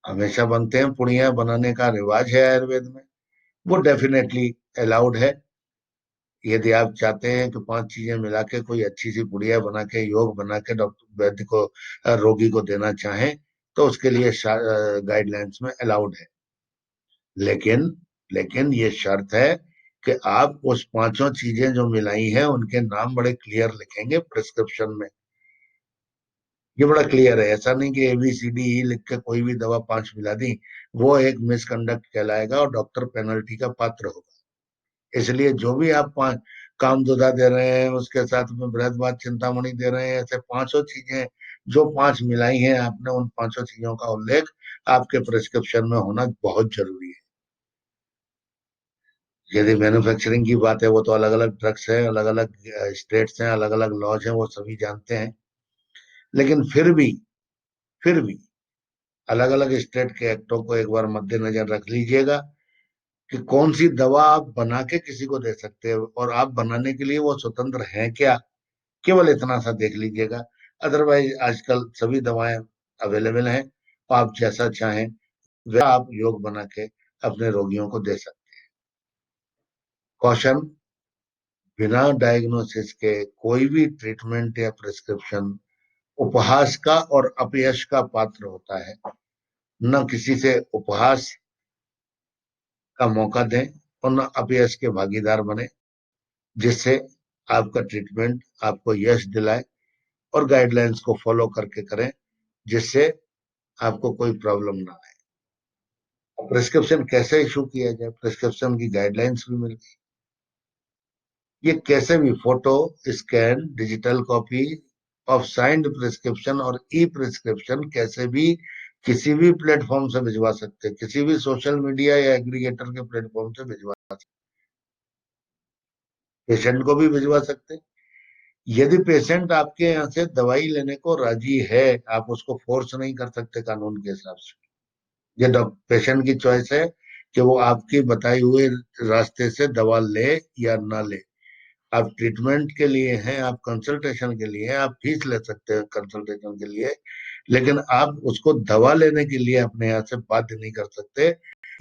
हमेशा बनते हैं, पुड़िया बनाने का रिवाज है आयुर्वेद में, वो डेफिनेटली अलाउड है। यदि आप चाहते हैं कि पांच चीजें मिला के कोई अच्छी सी पुड़िया बना के, योग बना के डॉक्टर वैद्य को, रोगी को देना चाहें, तो उसके लिए गाइडलाइंस में अलाउड है। लेकिन लेकिन ये शर्त है कि आप उस पांचों चीजें जो मिलाई हैं उनके नाम बड़े क्लियर लिखेंगे प्रिस्क्रिप्शन में। ये बड़ा क्लियर है, ऐसा नहीं कि ABCD लिख के कोई भी दवा पांच मिला दी, वो एक मिसकंडक्ट कहलाएगा और डॉक्टर पेनल्टी का पात्र होगा। इसलिए जो भी आप कामदुदा दे रहे हैं, उसके साथ में बृहद चिंतामणि दे रहे हैं, ऐसे पांचों चीजें जो पांच मिलाई हैं आपने, उन पांचों चीजों का उल्लेख आपके प्रिस्क्रिप्शन में होना बहुत जरूरी है। यदि मैन्युफैक्चरिंग की बात है, वो तो अलग अलग ड्रग्स है, अलग अलग स्टेट्स हैं, अलग अलग लॉज हैं, वो सभी जानते हैं। लेकिन फिर भी अलग अलग स्टेट के एक्टों को एक बार मद्देनजर रख लीजिएगा कि कौन सी दवा आप बना के किसी को दे सकते हैं और आप बनाने के लिए वो स्वतंत्र हैं क्या, केवल इतना सा देख लीजिएगा। अदरवाइज आजकल सभी दवाएं अवेलेबल हैं, तो आप जैसा चाहें वह आप योग बना के अपने रोगियों को दे सकते हैं। कॉशन, बिना डायग्नोसिस के कोई भी ट्रीटमेंट या प्रिस्क्रिप्शन उपहास का और अपयश का पात्र होता है। न किसी से उपहास का मौका दें और न अपयश के भागीदार बने, जिससे आपका ट्रीटमेंट आपको यश दिलाए, और गाइडलाइंस को फॉलो करके करें जिससे आपको कोई प्रॉब्लम ना आए। प्रिस्क्रिप्शन कैसे इशू किया जाए, प्रिस्क्रिप्शन की गाइडलाइंस भी मिल गई। ये कैसे भी photo, scan, digital copy of signed prescription और ई प्रिस्क्रिप्शन कैसे भी किसी भी प्लेटफॉर्म से भिजवा सकते, किसी भी सोशल मीडिया या एग्रीगेटर के प्लेटफॉर्म से भिजवा सकते, पेशेंट को भी भिजवा सकते। यदि पेशेंट आपके यहाँ से दवाई लेने को राजी है, आप उसको फोर्स नहीं कर सकते कानून के हिसाब से। ये पेशेंट की चॉइस है कि वो आपकी बताई हुए रास्ते से दवा ले या ना ले। आप ट्रीटमेंट के लिए हैं, आप कंसल्टेशन के लिए हैं, आप फीस ले सकते हैं कंसल्टेशन के लिए, लेकिन आप उसको दवा लेने के लिए अपने यहाँ से बाध्य नहीं कर सकते।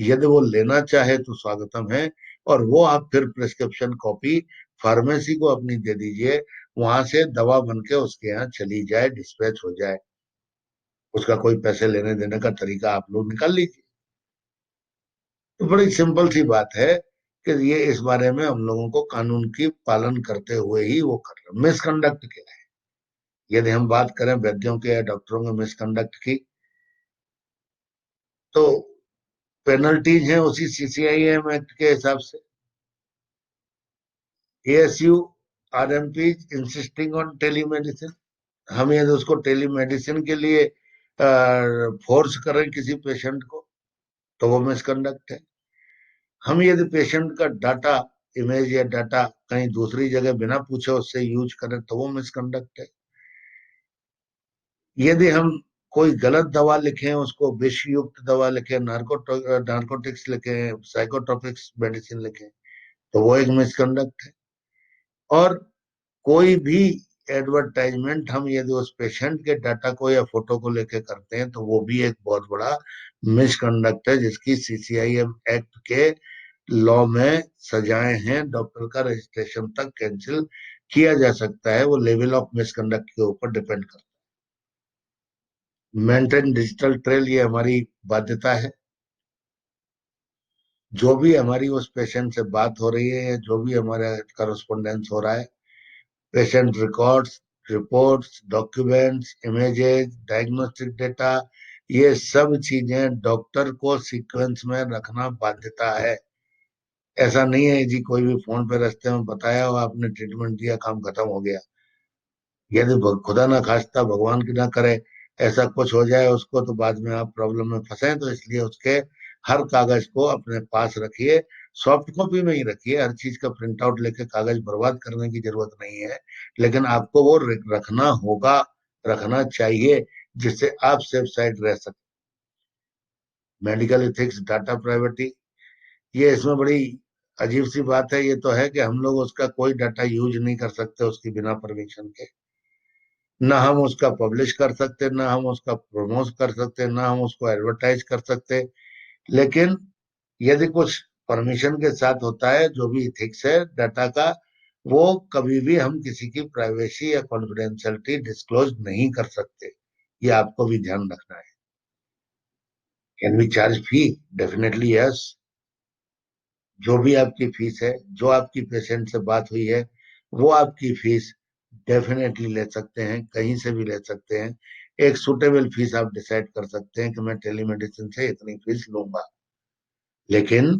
यदि वो लेना चाहे तो स्वागतम है, और वो आप फिर प्रिस्क्रिप्शन कॉपी फार्मेसी को अपनी दे दीजिए, वहां से दवा बन के उसके यहाँ चली जाए, डिस्पैच हो जाए। उसका कोई पैसे लेने देने का तरीका आप लोग निकाल लीजिए। तो बड़ी सिंपल सी बात है कि ये इस बारे में हम लोगों को कानून की पालन करते हुए ही वो कर रहे हैं। मिसकंडक्ट क्या है, यदि हम बात करें वैद्यों के या डॉक्टरों के मिसकंडक्ट की, तो पेनल्टीज हैं उसी सीसीआईएम एक्ट के हिसाब से। ASU RMP insisting on telemedicine, हम यदि उसको टेलीमेडिसिन के लिए फोर्स करें किसी पेशेंट को, तो वो मिसकंडक्ट है। हम यदि पेशेंट का डाटा, इमेज या डाटा कहीं दूसरी जगह बिना पूछे उससे यूज करें, तो वो मिसकंडक्ट है। यदि हम कोई गलत दवा लिखें, उसको विष युक्त दवा लिखें, नार्कोटिक्स लिखें, साइकोट्रोपिक्स मेडिसिन लिखें, तो वो एक मिसकंडक्ट है। और कोई भी एडवर्टाइजमेंट हम यदि उस पेशेंट के डाटा को या फोटो को लेके करते हैं, तो वो भी एक बहुत बड़ा मिसकंडक्ट है, जिसकी सीसीआईएम एक्ट के लॉ में सजाएं हैं। डॉक्टर का रजिस्ट्रेशन तक कैंसिल किया जा सकता है, वो लेवल ऑफ मिसकंडक्ट के ऊपर डिपेंड करता है। मेंटेन डिजिटल ट्रेल, ये हमारी बाध्यता है। जो भी हमारी उस पेशेंट से बात हो रही है या जो भी हमारा करस्पॉन्डेंस हो रहा है, patient records, reports, documents, images, diagnostic data, ये सब चीजें डॉक्टर को सीक्वेंस में रखना बाध्यता है। ऐसा नहीं है जी कोई भी फोन पे रास्ते में बताया और आपने ट्रीटमेंट दिया, काम खत्म हो गया। यदि खुदा ना खास्ता, भगवान की ना करे, ऐसा कुछ हो जाए उसको, तो बाद में आप प्रॉब्लम में फंसे, तो इसलिए उसके हर कागज को अपने पास रखिए। सॉफ्ट कॉपी में ही रखिए, हर चीज का प्रिंट आउट लेके कागज बर्बाद करने की जरूरत नहीं है, लेकिन आपको वो रखना होगा, रखना चाहिए, जिससे आप सेफ साइड रह सके। मेडिकल इथिक्स, डाटा प्राइवेटी, ये इसमें बड़ी अजीब सी बात है। ये तो है कि हम लोग उसका कोई डाटा यूज नहीं कर सकते उसकी बिना परमिशन के, ना हम उसका पब्लिश कर सकते, ना हम उसका प्रमोट कर सकते, ना हम उसको एडवर्टाइज कर सकते। लेकिन यदि कुछ परमिशन के साथ होता है, जो भी इथिक्स है डाटा का, वो कभी भी हम किसी की प्राइवेसी या कॉन्फिडेंशियलिटी डिस्क्लोज नहीं कर सकते। ये आपको भी ध्यान रखना है। Can we charge fee? Definitely yes. जो भी आपकी फीस है, जो आपकी पेशेंट से बात हुई है, वो आपकी फीस डेफिनेटली ले सकते हैं, कहीं से भी ले सकते हैं। एक सुटेबल फीस आप डिसाइड कर सकते हैं कि मैं टेलीमेडिसिन से इतनी फीस लूंगा। लेकिन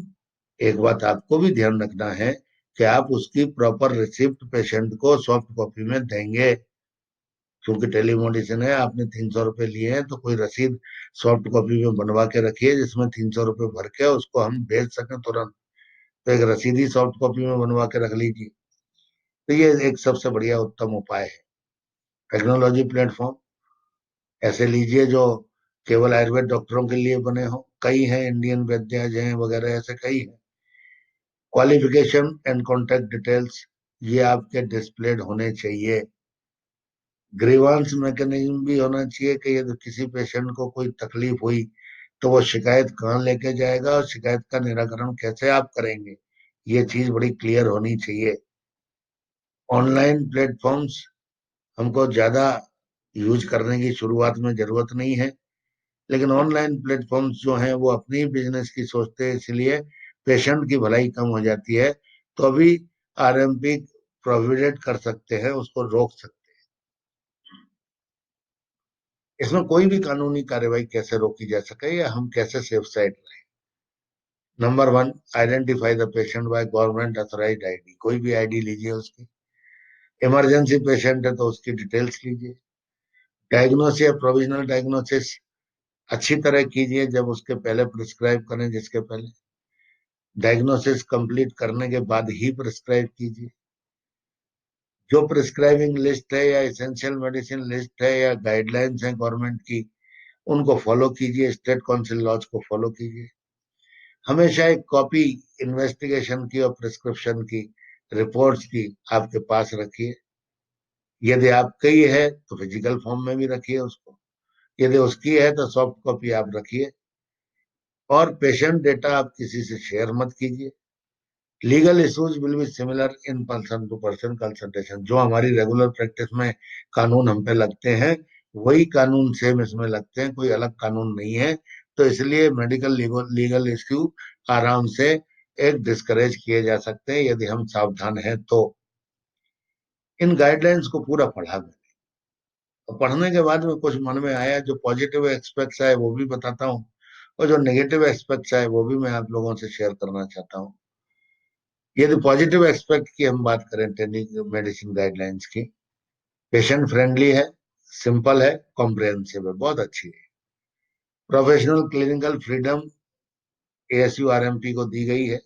एक बात आपको भी ध्यान रखना है कि आप उसकी प्रॉपर रिसिप्ट पेशेंट को सॉफ्ट कॉपी में देंगे। क्योंकि टेलीमेडिसिन है, आपने 300 रुपये लिए हैं, तो कोई रसीद सॉफ्ट कॉपी में बनवा के रखिए, जिसमें 300 रुपये भर के उसको हम भेज सकें तुरंत। तो एक रसीदी सॉफ्ट कॉपी में बनवा के रख लीजिए। तो ये एक सबसे बढ़िया उत्तम उपाय है। टेक्नोलॉजी प्लेटफॉर्म ऐसे लीजिए जो केवल आयुर्वेद डॉक्टरों के लिए बने हो, कई हैं, इंडियन वैद्याज हैं वगैरह, ऐसे कई हैं। क्वालिफिकेशन एंड कॉन्टैक्ट डिटेल्स, ये आपके डिस्प्लेड होने चाहिए। ग्रीवांस मैकेनिज्म भी होना चाहिए कि यदि किसी पेशेंट को कोई तकलीफ हुई तो वो शिकायत कहाँ लेके जाएगा और शिकायत का निराकरण कैसे आप करेंगे, ये चीज बड़ी क्लियर होनी चाहिए। ऑनलाइन प्लेटफॉर्म्स हमको ज्यादा यूज करने की शुरुआत में जरूरत नहीं है, लेकिन ऑनलाइन प्लेटफॉर्म्स जो हैं वो अपनी बिजनेस की सोचते हैं, इसलिए पेशेंट की भलाई कम हो जाती है। तो अभी आरएमपी प्रोहिबिट कर सकते हैं, उसको रोक सकते हैं। इसमें कोई भी कानूनी कार्रवाई कैसे रोकी जा सके या हम कैसे सेफ साइड रहें। Number one, identify the patient by government authorised ID. कोई भी आईडी लीजिए उसकी। इमरजेंसी पेशेंट है तो उसकी डिटेल्स लीजिए। डायग्नोसिस या प्रोविजनल डायग्नोसिस अच्छी तरह कीजिए जब उसके पहले प्रिस्क्राइब करें, जिसके पहले डायग्नोसिस कंप्लीट करने के बाद ही प्रिस्क्राइब कीजिए। जो प्रिस्क्राइबिंग लिस्ट है या एसेंशियल मेडिसिन लिस्ट है या गाइडलाइंस है गवर्नमेंट की, उनको फॉलो कीजिए। स्टेट काउंसिल लॉज को फॉलो कीजिए। हमेशा एक कॉपी इन्वेस्टिगेशन की और प्रिस्क्रिप्शन की, रिपोर्ट्स की आपके पास रखिए। यदि आपकी है तो फिजिकल फॉर्म में भी रखिए उसको, यदि उसकी है तो सॉफ्ट कॉपी आप रखिए। और पेशेंट डेटा आप किसी से शेयर मत कीजिए। Legal issues will be similar in person to person consultation. जो हमारी रेगुलर प्रैक्टिस में कानून हम पे लगते हैं वही कानून सेम इसमें लगते हैं, कोई अलग कानून नहीं है। तो इसलिए मेडिकल लीगल इश्यू आराम से एक डिस्करेज किए जा सकते हैं यदि हम सावधान हैं तो। इन गाइडलाइंस को पूरा पढ़ा मैंने, और पढ़ने के बाद में कुछ मन में आया, जो पॉजिटिव एस्पेक्ट्स आए वो भी बताता हूँ, और जो नेगेटिव एस्पेक्ट्स आए वो भी मैं आप लोगों से शेयर करना चाहता हूँ। यदि पॉजिटिव एस्पेक्ट की हम बात करें टेली मेडिसिन गाइडलाइंस की, पेशेंट फ्रेंडली है, सिंपल है, कॉम्प्रिहेंसिव है, बहुत अच्छी है। Professional clinical freedom ASU RMP को दी गई है,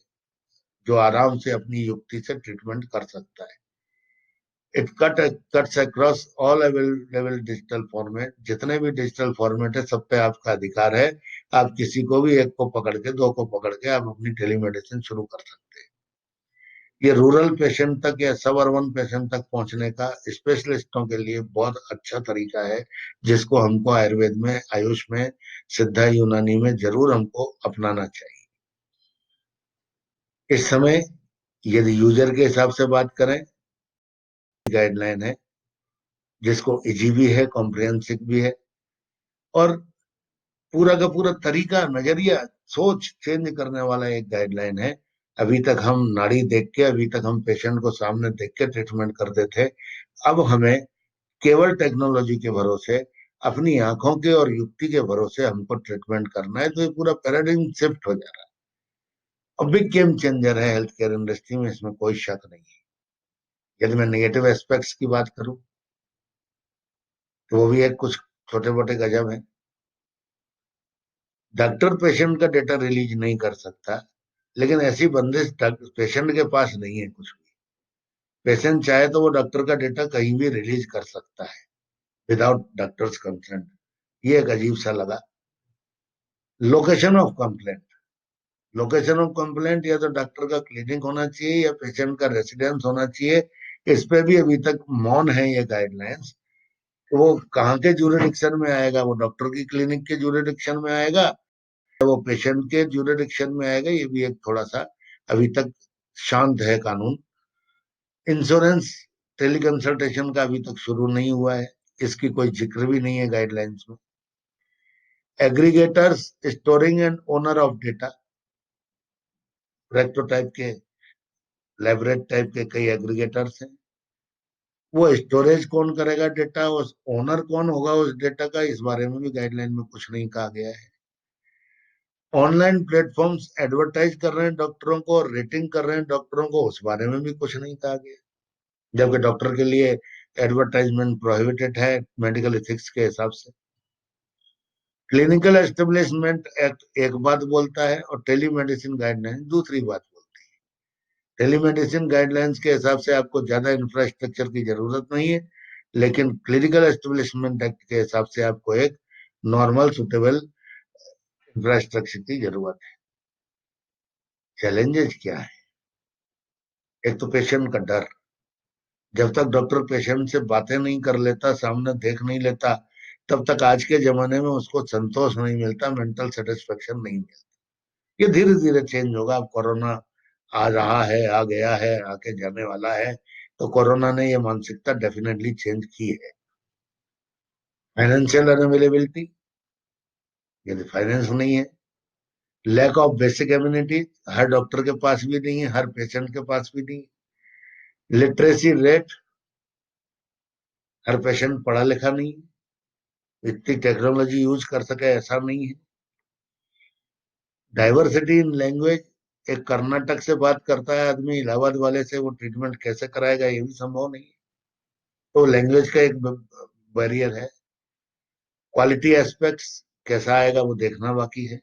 जो आराम से अपनी युक्ति से ट्रीटमेंट कर सकता है। It cuts across all available digital format. जितने भी डिजिटल फॉर्मेट है सब पे आपका अधिकार है। आप किसी को भी, एक को पकड़ के, दो को पकड़ के आप अपनी टेलीमेडिसिन शुरू कर सकते हैं। ये रूरल पेशेंट तक या सब अर्बन पेशेंट तक पहुंचने का स्पेशलिस्टों के लिए बहुत अच्छा तरीका है, जिसको हमको आयुर्वेद में, आयुष में, सिद्धा यूनानी में जरूर हमको अपनाना चाहिए। इस समय यदि यूजर के हिसाब से बात करें, गाइडलाइन है जिसको इजी भी है, कॉम्प्रिहेंसिव भी है, और पूरा का पूरा तरीका, नजरिया, सोच चेंज करने वाला एक गाइडलाइन है। अभी तक हम नाड़ी देख के, अभी तक हम पेशेंट को सामने देख के ट्रीटमेंट करते थे। अब हमें केवल टेक्नोलॉजी के भरोसे, अपनी आंखों के और युक्ति के भरोसे हमको ट्रीटमेंट करना है। तो ये पूरा पैराडिग्म शिफ्ट हो जा रहा है और बिग गेम चेंजर है हेल्थ केयर इंडस्ट्री में, इसमें कोई शक नहीं है। यदि मैं नेगेटिव एस्पेक्ट्स की बात करूं तो वो भी एक कुछ छोटे मोटे गजब है। डॉक्टर पेशेंट का डेटा रिलीज नहीं कर सकता, लेकिन ऐसी बंदिश पेशेंट के पास नहीं है कुछ भी। पेशेंट चाहे तो वो डॉक्टर का डेटा कहीं भी रिलीज कर सकता है विदाउट डॉक्टर्स कंसेंट। ये एक अजीब सा लगा। Location of complaint, location of complaint या तो डॉक्टर का क्लिनिक होना चाहिए या पेशेंट का रेसिडेंस होना चाहिए। इस पे भी अभी तक मौन है ये गाइडलाइंस। तो वो कहाँ के ज्यूरिडिक्शन में आएगा, वो डॉक्टर की क्लिनिक के ज्यूरिडिक्शन में आएगा, वो पेशेंट के ज्यूरिडिक्शन में आएगा, ये भी एक थोड़ा सा अभी तक शांत है कानून। इंश्योरेंस टेली कंसल्टेशन का अभी तक शुरू नहीं हुआ है, इसकी कोई जिक्र भी नहीं है गाइडलाइंस में। Aggregators storing and owner of data, recto type के, लेबरेट टाइप के कई एग्रीगेटर्स हैं। वो स्टोरेज कौन करेगा डेटा, उस ओनर कौन होगा उस डेटा का, इस बारे में भी गाइडलाइन में कुछ नहीं कहा गया है। ऑनलाइन प्लेटफॉर्म्स एडवर्टाइज कर रहे हैं डॉक्टरों को और रेटिंग कर रहे हैं डॉक्टरों को, उस बारे में भी कुछ नहीं कहा गया, जबकि डॉक्टर के लिए एडवर्टाइजमेंट प्रोहिबिटेड है मेडिकल एथिक्स के हिसाब से। क्लिनिकल एस्टेब्लिशमेंट एक्ट एक बात बोलता है और टेलीमेडिसिन गाइडलाइन दूसरी बात बोलती है। टेलीमेडिसिन गाइडलाइंस के हिसाब से आपको ज्यादा इंफ्रास्ट्रक्चर की जरूरत नहीं है, लेकिन क्लिनिकल एस्टेब्लिशमेंट एक्ट के हिसाब से आपको एक नॉर्मल सुटेबल इंफ्रास्ट्रक्चर की जरूरत है। चैलेंजेस क्या है? एक तो पेशेंट का डर, जब तक डॉक्टर पेशेंट से बातें नहीं कर लेता, सामने देख नहीं लेता, तब तक आज के जमाने में उसको संतोष नहीं मिलता, मेंटल सेटिस्फेक्शन नहीं मिलता। ये धीरे धीरे चेंज होगा। अब कोरोना आ रहा है, आ गया है, आके जाने वाला है, तो कोरोना ने ये मानसिकता डेफिनेटली चेंज की है। फाइनेंशियल अनअवेलेबिलिटी, यदि फाइनेंस नहीं है, लैक ऑफ बेसिक इम्यूनिटी, हर डॉक्टर के पास भी नहीं है, हर पेशेंट के पास भी नहीं है। लिटरेसी रेट, हर पेशेंट पढ़ा लिखा नहीं है, इतनी टेक्नोलॉजी यूज कर सके ऐसा नहीं है। डाइवर्सिटी इन लैंग्वेज, एक कर्नाटक से बात करता है आदमी, इलाहाबाद वाले से वो ट्रीटमेंट कैसे कराएगा, ये भी संभव नहीं है। तो लैंग्वेज का एक बैरियर है। क्वालिटी एस्पेक्ट्स कैसा आएगा वो देखना बाकी है।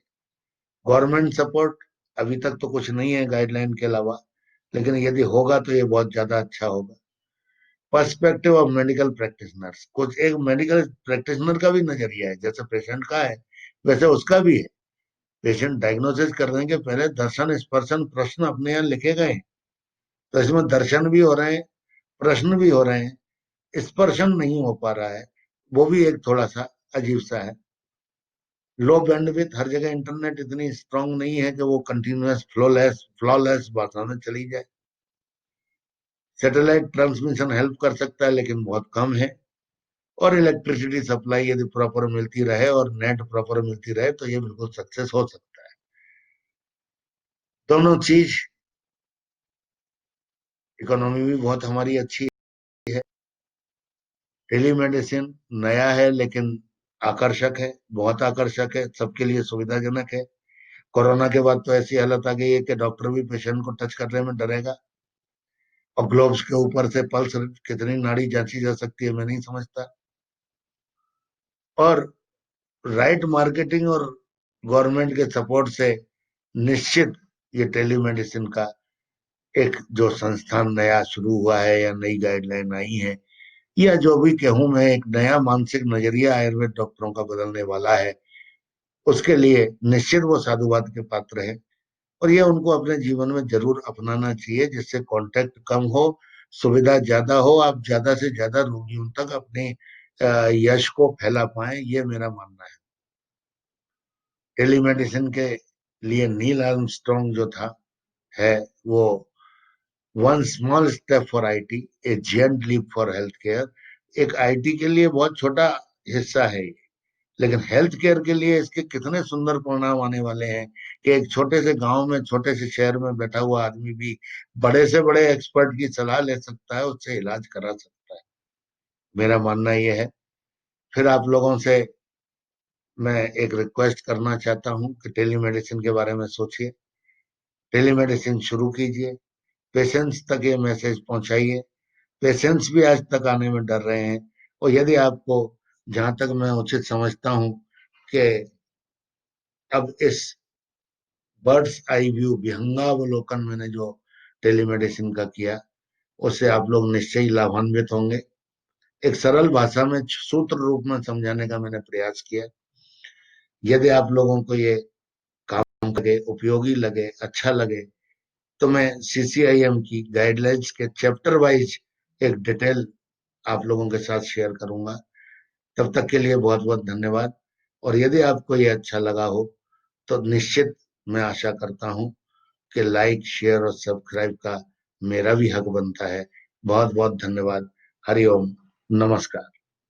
गवर्नमेंट सपोर्ट, अभी तक तो कुछ नहीं है गाइडलाइन के अलावा, लेकिन यदि होगा तो ये बहुत ज्यादा अच्छा होगा। पर्सपेक्टिव ऑफ मेडिकल प्रैक्टिशनर्स, कुछ एक मेडिकल प्रैक्टिशनर का भी नजरिया है, जैसे पेशेंट का है वैसे उसका भी है। पेशेंट डायग्नोसिस करने के पहले दर्शन स्पर्शन प्रश्न अपने यहाँ लिखे गए हैं, तो इसमें दर्शन भी हो रहे हैं, प्रश्न भी हो रहे हैं, स्पर्शन नहीं हो पा रहा है। वो भी एक थोड़ा सा अजीब सा है। लो बैंडविड्थ, हर जगह इंटरनेट इतनी स्ट्रांग नहीं है कि वो कंटिन्यूअस फ्लोलेस फ्लॉलेस भाषा में चली जाए। सैटेलाइट ट्रांसमिशन हेल्प कर सकता है लेकिन बहुत कम है। और इलेक्ट्रिसिटी सप्लाई यदि प्रॉपर मिलती रहे और नेट प्रॉपर मिलती रहे तो ये बिल्कुल सक्सेस हो सकता है। दोनों चीज, इकोनॉमी भी बहुत हमारी अच्छी है। टेलीमेडिसिन नया है लेकिन आकर्षक है, बहुत आकर्षक है, सबके लिए सुविधाजनक है। कोरोना के बाद तो ऐसी हालत आ गई है कि डॉक्टर भी पेशेंट को टच करने में डरेगा। और ग्लोव्स के ऊपर से पल्स कितनी नाड़ी जांची जा सकती है मैं नहीं समझता। और राइट मार्केटिंग और गवर्नमेंट के सपोर्ट से निश्चित ये टेलीमेडिसिन का एक जो संस्थान नया शुरू हुआ है या नई गाइडलाइन आई है, या जो भी कहूं मैं, एक नया मानसिक नजरिया आयुर्वेद डॉक्टरों का बदलने वाला है, उसके लिए निश्चित वो साधुवाद के पात्र है। और ये उनको अपने जीवन में जरूर अपनाना चाहिए, जिससे कांटेक्ट कम हो, सुविधा ज्यादा हो, आप ज्यादा से ज्यादा रोगियों तक अपने यश को फैला पाए, ये मेरा मानना है। टेलीमेडिसिन के लिए नील आर्मस्ट्रॉन्ग जो था है वो, one small step for IT, a giant leap for health care. एक आईटी के लिए बहुत छोटा हिस्सा है ये, लेकिन हेल्थ केयर के लिए इसके कितने सुंदर परिणाम आने वाले हैं कि एक छोटे से गांव में, छोटे से शहर में बैठा हुआ आदमी भी बड़े से बड़े एक्सपर्ट की सलाह ले सकता है, उससे इलाज करा सकता है। मेरा मानना यह है। फिर आप लोगों से मैं एक रिक्वेस्ट करना चाहता हूं कि टेलीमेडिसिन के बारे में सोचिए, टेलीमेडिसिन शुरू कीजिए, पेशेंट्स तक ये मैसेज पहुंचाइए। पेशेंट्स भी आज तक आने में डर रहे हैं। और यदि आपको, जहां तक मैं उचित समझता हूं कि अब इस बर्ड्स आई व्यू, विहंगावलोकन मैंने जो टेलीमेडिसिन का किया, उससे आप लोग निश्चय ही लाभान्वित होंगे। एक सरल भाषा में सूत्र रूप में समझाने का मैंने प्रयास किया। यदि आप लोगों को ये काम लगे, उपयोगी लगे, अच्छा लगे, तो मैं सीसीआईएम की गाइडलाइंस के चैप्टर वाइज एक डिटेल आप लोगों के साथ शेयर करूंगा। तब तक के लिए बहुत बहुत धन्यवाद। और यदि आपको ये अच्छा लगा हो तो निश्चित मैं आशा करता हूं कि लाइक, शेयर और सब्सक्राइब का मेरा भी हक बनता है। बहुत बहुत धन्यवाद। हरिओम। नमस्कार।